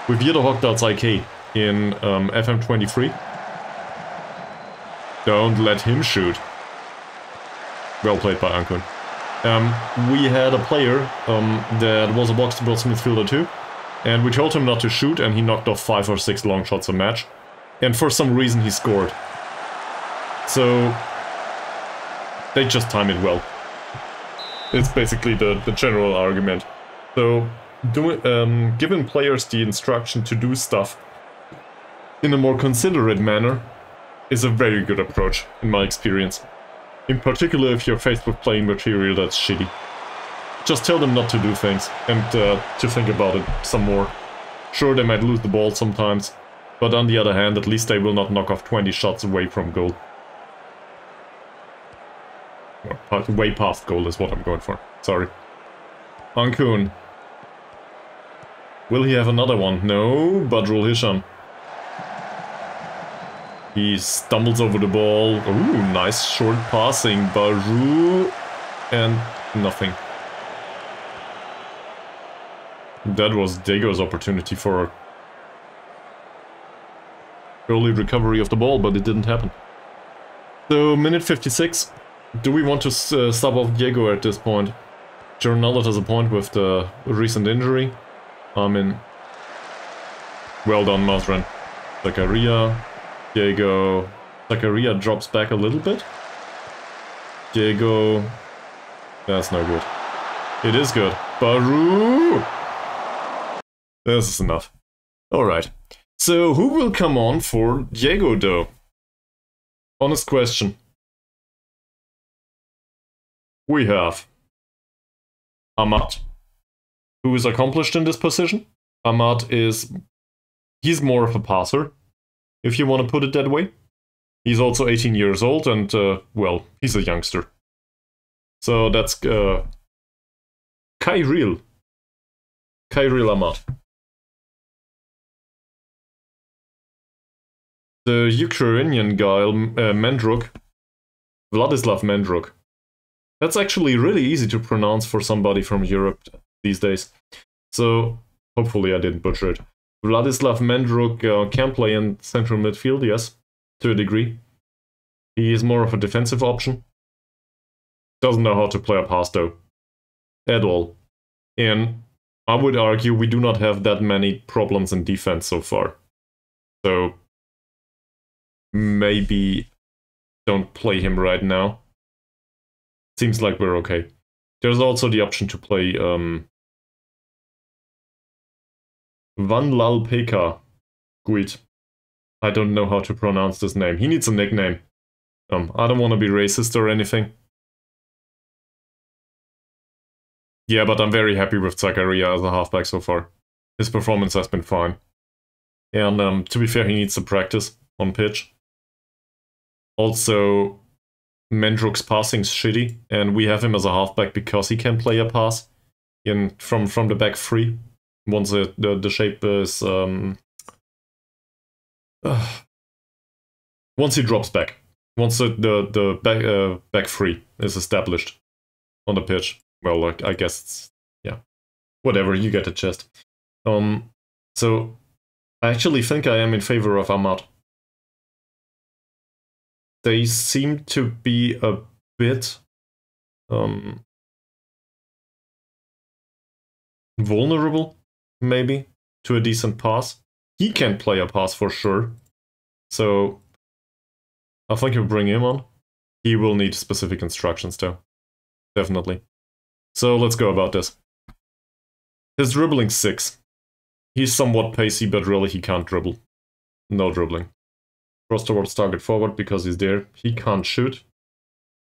with Jeder Hockdarts IK in FM23, don't let him shoot. Well played by Ankun. We had a player that was a box-to-box midfielder too, and we told him not to shoot, and he knocked off 5 or 6 long shots a match. And for some reason he scored. So they just time it well. It's basically the general argument. So giving players the instruction to do stuff in a more considerate manner is a very good approach, in my experience. In particular if you're faced with playing material that's shitty. Just tell them not to do things, and to think about it some more. Sure, they might lose the ball sometimes, but on the other hand, at least they will not knock off 20 shots away from goal. Way past goal is what I'm going for. Sorry. Ankun. Will he have another one? No, Badrul Hisham. He stumbles over the ball. Ooh, nice short passing. Baru. And nothing. That was Dago's opportunity for a early recovery of the ball, but it didn't happen. So, minute 56. Do we want to stop off Diego at this point? Jornalot has a point with the recent injury. I mean, well done, Mazran. Zakaria, Diego. Zakaria drops back a little bit. Diego. That's no good. It is good. Baru! This is enough. Alright. So, who will come on for Diego, though? Honest question. We have Ahmad, who is accomplished in this position. Ahmad is... he's more of a passer, if you want to put it that way. He's also 18 years old and, well, he's a youngster. So that's Kyril Ahmad. The Ukrainian guy, Mendruk, Vladislav Mendruk. That's actually really easy to pronounce for somebody from Europe these days. So, hopefully I didn't butcher it. Vladislav Mendruk can play in central midfield, yes, to a degree. He is more of a defensive option. Doesn't know how to play a pass though. At all. And I would argue we do not have that many problems in defense so far. So, maybe don't play him right now. Seems like we're okay. There's also the option to play Vanlal Pekka Guit. I don't know how to pronounce this name. He needs a nickname. I don't want to be racist or anything. Yeah, but I'm very happy with Zakaria as a halfback so far. His performance has been fine. And to be fair, he needs to practice on pitch. Also, Mendruk's passing's shitty, and we have him as a halfback because he can play a pass from the back free. Once the shape is... once he drops back. Once the back free is established on the pitch. Well, I guess it's... yeah. Whatever, you get the gist. So, I actually think I am in favor of Ahmad. They seem to be a bit vulnerable, maybe, to a decent pass. He can play a pass for sure. So, I think you'll bring him on. He will need specific instructions though. Definitely. So, let's go about this. His dribbling's 6. He's somewhat pacey, but really he can't dribble. No dribbling. Cross towards target forward because he's there. He can't shoot.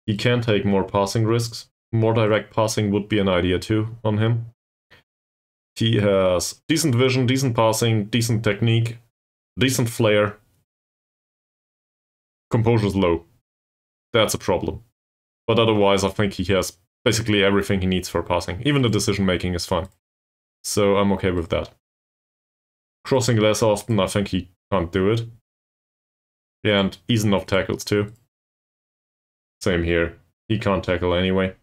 He can take more passing risks. More direct passing would be an idea too on him. He has decent vision, decent passing, decent technique, decent flair. Composure's low. That's a problem. But otherwise, I think he has basically everything he needs for passing. Even the decision making is fine. So I'm okay with that. Crossing less often, I think he can't do it. Yeah, and easy enough tackles too. Same here. He can't tackle anyway.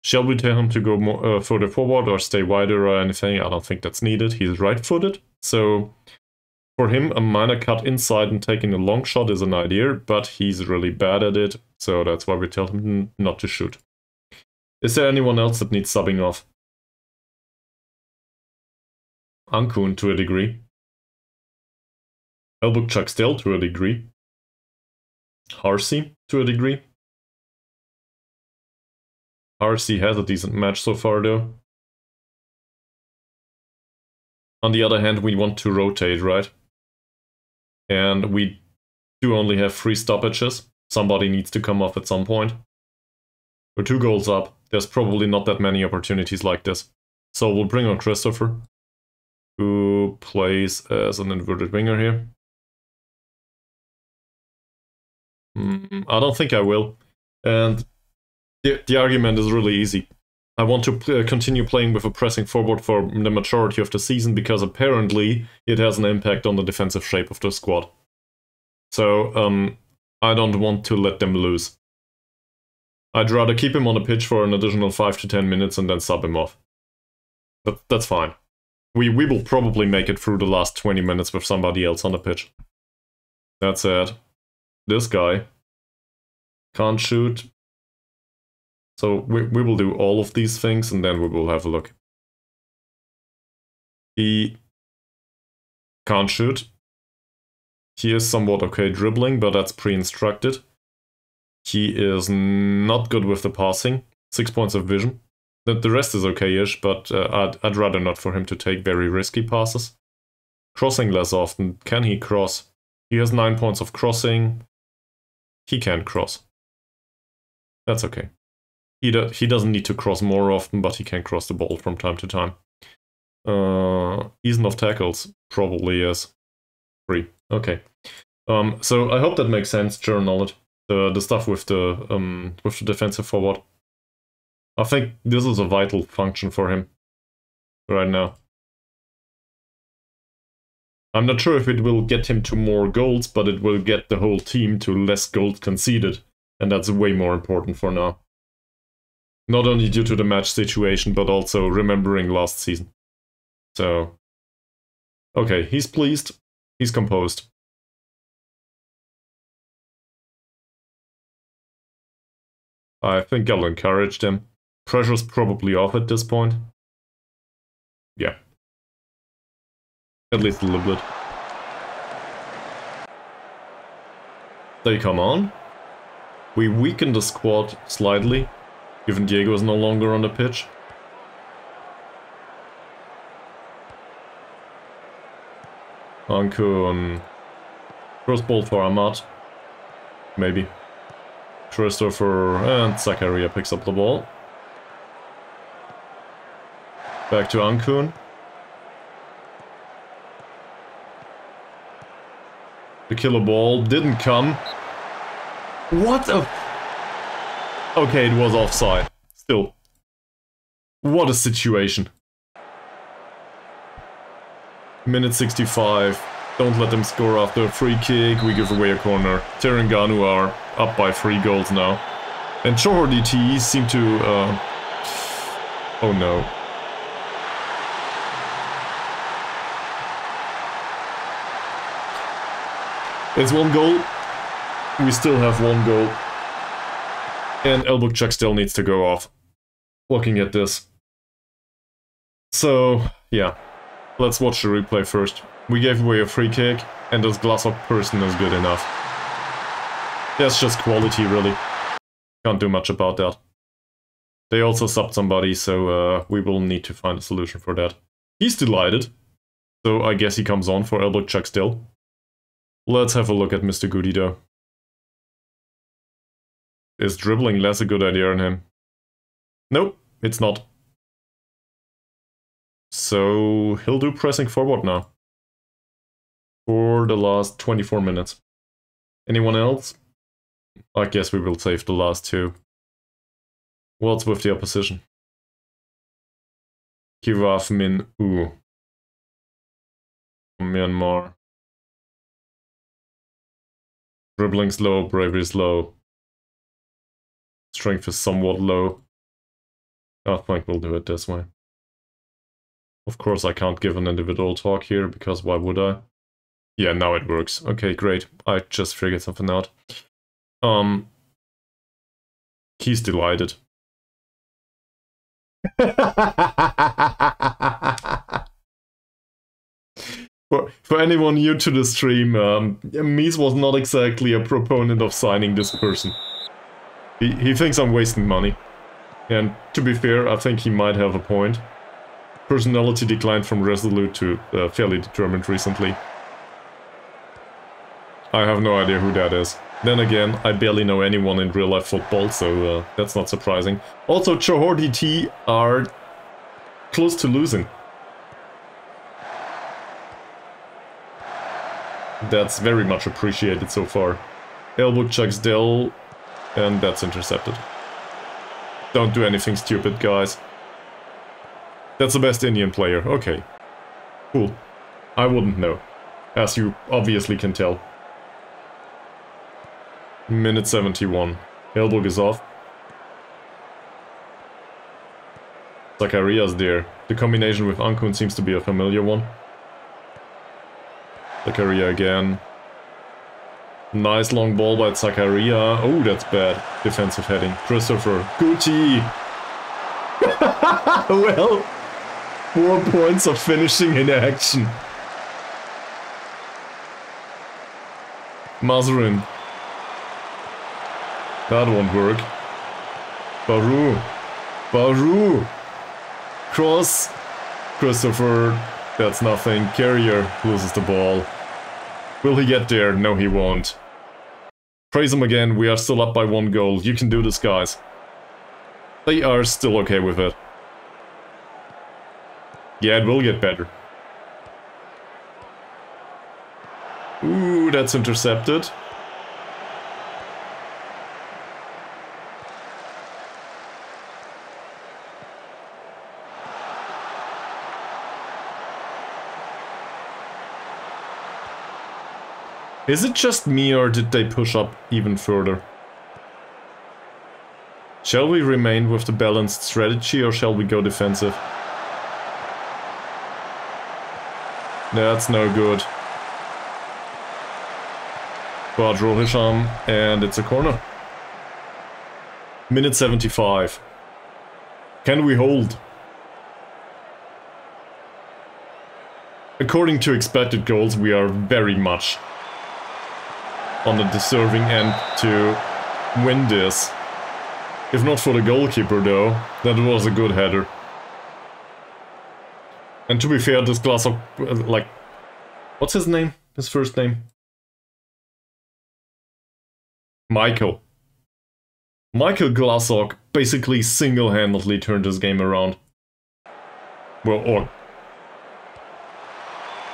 Shall we tell him to go more, further forward or stay wider or anything? I don't think that's needed. He's right-footed, so for him, a minor cut inside and taking a long shot is an idea, but he's really bad at it, so that's why we tell him not to shoot. Is there anyone else that needs subbing off? Ankun to a degree. Elbuk Chucksdale to a degree. Harsey to a degree. Harsey has a decent match so far though. On the other hand, we want to rotate, right? And we do only have 3 stoppages. Somebody needs to come off at some point. We're 2 goals up. There's probably not that many opportunities like this. So we'll bring on Christopher, who plays as an inverted winger here. I don't think I will. And the argument is really easy. I want to continue playing with a pressing forward for the majority of the season because apparently it has an impact on the defensive shape of the squad. So I don't want to let them lose. I'd rather keep him on the pitch for an additional 5 to 10 minutes and then sub him off. That's fine. We will probably make it through the last 20 minutes with somebody else on the pitch. That said, this guy can't shoot. So we will do all of these things and then we will have a look. He can't shoot. He is somewhat okay dribbling, but that's pre-instructed. He is not good with the passing. 6 points of vision. The rest is okay-ish, but I'd rather not for him to take very risky passes. Crossing less often. Can he cross? He has 9 points of crossing. He can't cross. That's okay. He doesn't need to cross more often, but he can cross the ball from time to time. Ease enough tackles probably is 3. Okay. So I hope that makes sense, journal it. The stuff with the defensive forward. I think this is a vital function for him right now. I'm not sure if it will get him to more goals, but it will get the whole team to less goals conceded, and that's way more important for now. Not only due to the match situation, but also remembering last season. So, okay, he's pleased, he's composed. I think I'll encourage them. Pressure's probably off at this point. Yeah. At least a little bit. They come on. We weaken the squad slightly, given Diego is no longer on the pitch. Ankun. Cross ball for Ahmad. Maybe. Christopher and Zakaria picks up the ball. Back to Ankun. The killer ball didn't come. What a... Okay, it was offside. Still. What a situation. Minute 65. Don't let them score after a free kick. We give away a corner. Terengganu are up by 3 goals now. And Johor DT seem to... Oh no. It's 1 goal. We still have 1 goal. And Elbuk Chuck still needs to go off. Looking at this. So, yeah. Let's watch the replay first. We gave away a free kick, and this Glasgow person is good enough. That's just quality, really. Can't do much about that. They also subbed somebody, so we will need to find a solution for that. He's delighted. So I guess he comes on for Elbuk Chuck still. Let's have a look at Mr. Goody though. Is dribbling less a good idea on him? Nope, it's not. So he'll do pressing forward now. For the last 24 minutes. Anyone else? I guess we will save the last two. What's with the opposition? Kiwaf Min U. Myanmar. Dribbling slow, bravery slow. Strength is somewhat low. I think we'll do it this way. Of course I can't give an individual talk here, because why would I? Yeah, now it works. Okay, great. I just figured something out. He's delighted. For anyone new to the stream, Mies was not exactly a proponent of signing this person. He thinks I'm wasting money. And to be fair, I think he might have a point. Personality declined from resolute to fairly determined recently. I have no idea who that is. Then again, I barely know anyone in real life football, so that's not surprising. Also, Johor DT are close to losing. That's very much appreciated so far. Elbow chucks Dell, and that's intercepted. Don't do anything stupid, guys. That's the best Indian player. Okay. Cool. I wouldn't know. As you obviously can tell. Minute 71. Elbow is off. Zacharias there. The combination with Ankun seems to be a familiar one. Zakaria again. Nice long ball by Zakaria. Oh, that's bad. Defensive heading. Christopher. Gucci! Well, 4 points of finishing in action. Mazarin. That won't work. Baru. Baru! Cross. Christopher. That's nothing. Carrier loses the ball. Will he get there? No, he won't. Praise him again. We are still up by 1 goal. You can do this, guys. They are still okay with it. Yeah, it will get better. Ooh, that's intercepted. Is it just me, or did they push up even further? Shall we remain with the balanced strategy, or shall we go defensive? That's no good. Badrul Hisham, and it's a corner. Minute 75. Can we hold? According to expected goals, we are very much on the deserving end to win this. If not for the goalkeeper though, that was a good header. And to be fair, this Glassok, like, what's his name? His first name? Michael. Michael Glassok basically single-handedly turned this game around. Well, or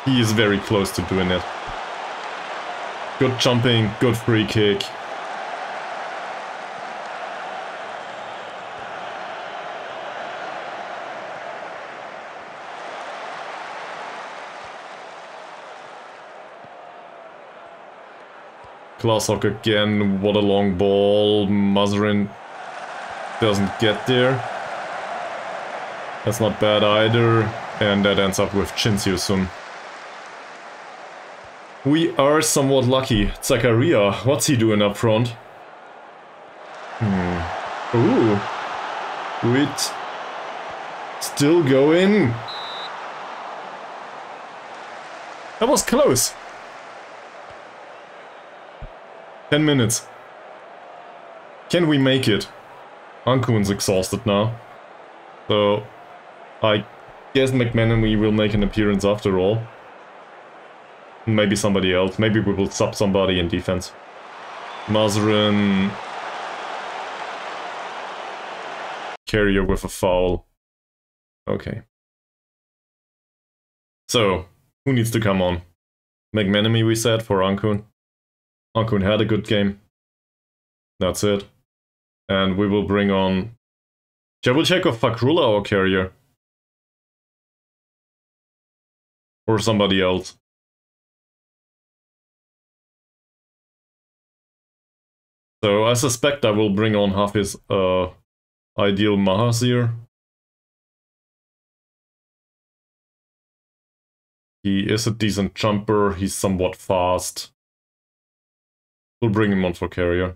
he is very close to doing it. Good jumping, good free kick. Klasok again, what a long ball. Mazarin doesn't get there. That's not bad either. And that ends up with Chinsiusun. We are somewhat lucky. Zakaria, what's he doing up front? Ooh. Wait. Still going. That was close. 10 minutes. Can we make it? Ankun's exhausted now. So, I guess McManamy will make an appearance after all. Maybe somebody else. Maybe we will sub somebody in defense. Mazarin. Carrier with a foul. Okay. So, who needs to come on? McManamy, we said, for Ankun. Ankun had a good game. That's it. And we will bring on Javelchek or Fakrula, our carrier. Or somebody else. So I suspect I will bring on Hafiz Ideal Mahasir. He is a decent jumper, he's somewhat fast. We'll bring him on for carrier.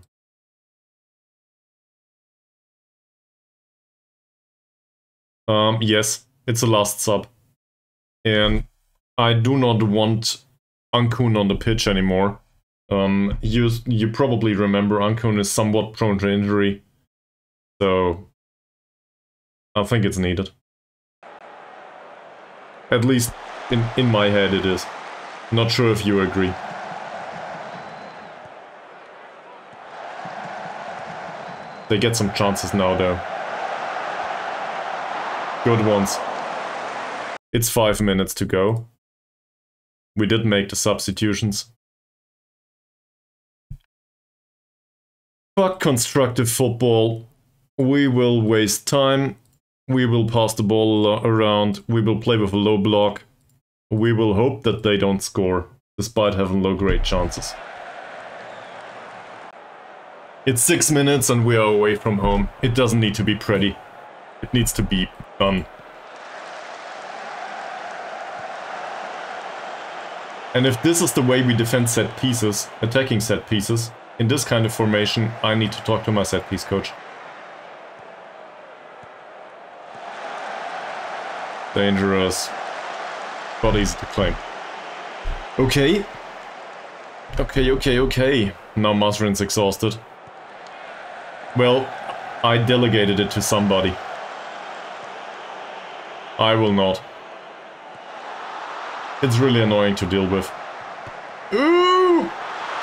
Yes, it's a last sub. And I do not want Ankun on the pitch anymore. You probably remember Ankun is somewhat prone to injury. So I think it's needed. At least in my head it is. Not sure if you agree. They get some chances now though. Good ones. It's 5 minutes to go. We did make the substitutions. Fuck constructive football. We will waste time. We will pass the ball around. We will play with a low block. We will hope that they don't score, despite having low grade chances. It's 6 minutes and we are away from home. It doesn't need to be pretty. It needs to be done. And if this is the way we defend set pieces, attacking set pieces, in this kind of formation, I need to talk to my set piece coach. Dangerous, but easy to claim. Okay. Okay. Now Masrin's exhausted. Well, I delegated it to somebody. I will not. It's really annoying to deal with. Ooh!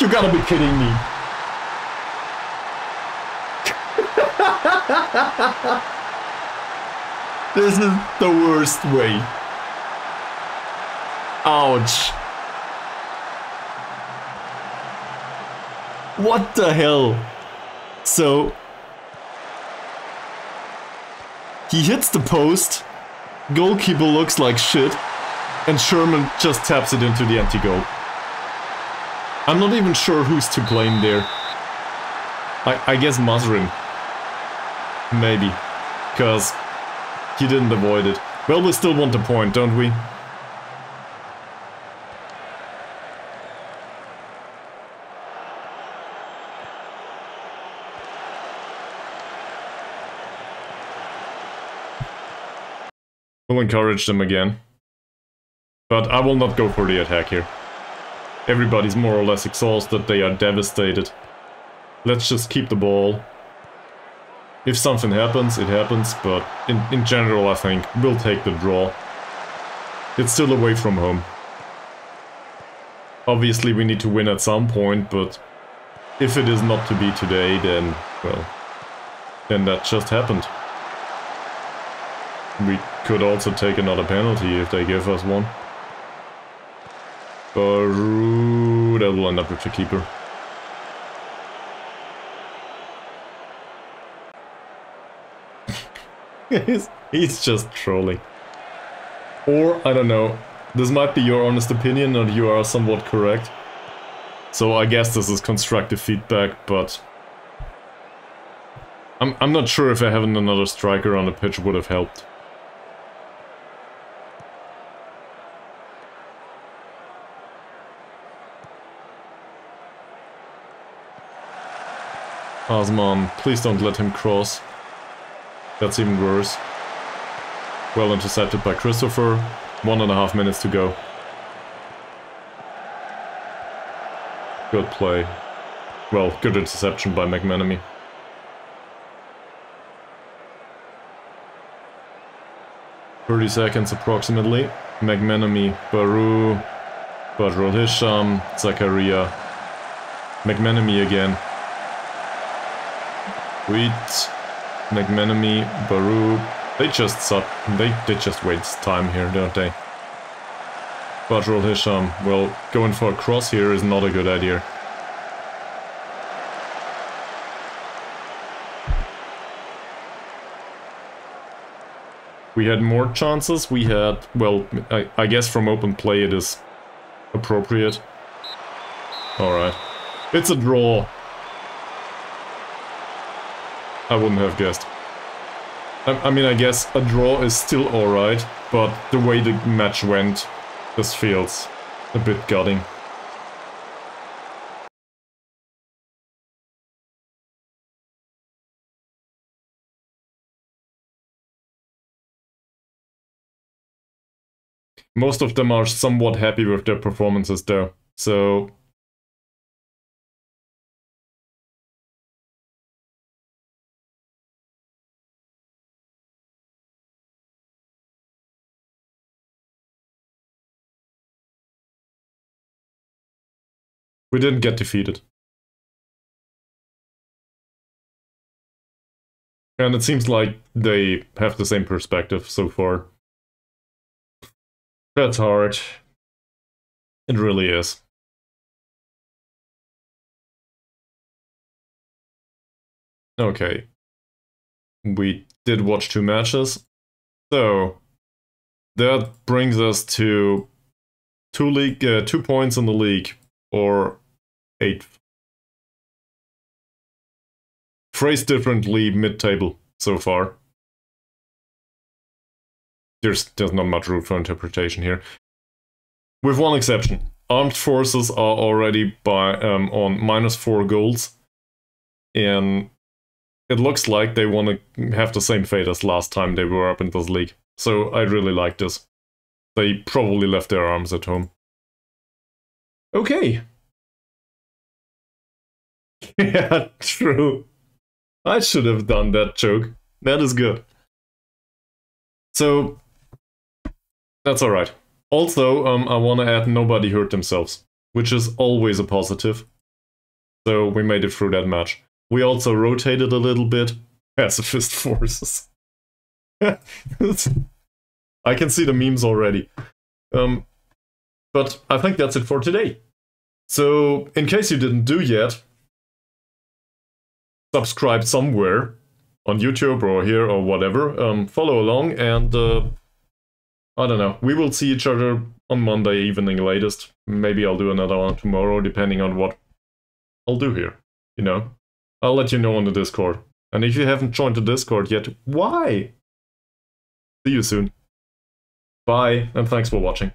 You gotta be kidding me! This is the worst way. Ouch. What the hell? So... he hits the post, goalkeeper looks like shit, and Sherman just taps it into the empty goal. I'm not even sure who's to blame there. I guess Masrin. Maybe. Because he didn't avoid it. Well, we still want the point, don't we? We'll encourage them again. But I will not go for the attack here. Everybody's more or less exhausted, they are devastated. Let's just keep the ball. If something happens, it happens, but in general I think we'll take the draw. It's still away from home. Obviously we need to win at some point, but if it is not to be today, then, well, then that just happened. We could also take another penalty if they give us one. Baru, that will end up with the keeper. He's just trolling. Or, I don't know, this might be your honest opinion and you are somewhat correct. So I guess this is constructive feedback, but... I'm not sure if having another striker on the pitch would have helped. Osman, please don't let him cross. That's even worse. Well intercepted by Christopher. 1.5 minutes to go. Good play. Well, good interception by McManamy. "30 seconds approximately. McManamy, Baru, Badrul Hisham, Zakaria. McManamy again. Wheat, McManamy, Baru. They just suck. They just waste time here, don't they? Overhaul Hisham. Well, going for a cross here is not a good idea. We had more chances. We had, well, I guess from open play it is appropriate. Alright. It's a draw. I wouldn't have guessed. I mean, I guess a draw is still alright, but the way the match went, this feels a bit gutting. Most of them are somewhat happy with their performances though, so... We didn't get defeated. And it seems like they have the same perspective so far. That's hard. It really is. Okay. We did watch 2 matches. So, that brings us to 2 points in the league, or 8th. Phrased differently, mid-table so far. There's not much room for interpretation here. With one exception. Armed forces are already on -4 goals. And it looks like they want to have the same fate as last time they were up in this league. So I really like this. They probably left their arms at home. Okay. Yeah, true. I should have done that joke. That is good. So, that's alright. Also, I want to add nobody hurt themselves, which is always a positive. So we made it through that match. We also rotated a little bit. Pacifist forces. I can see the memes already. But I think that's it for today. So, in case you didn't do yet, subscribe somewhere on YouTube or here or whatever. Follow along and I don't know. We will see each other on Monday evening latest. Maybe I'll do another one tomorrow, depending on what I'll do here. You know, I'll let you know on the Discord. And if you haven't joined the Discord yet, why? See you soon. Bye, and thanks for watching.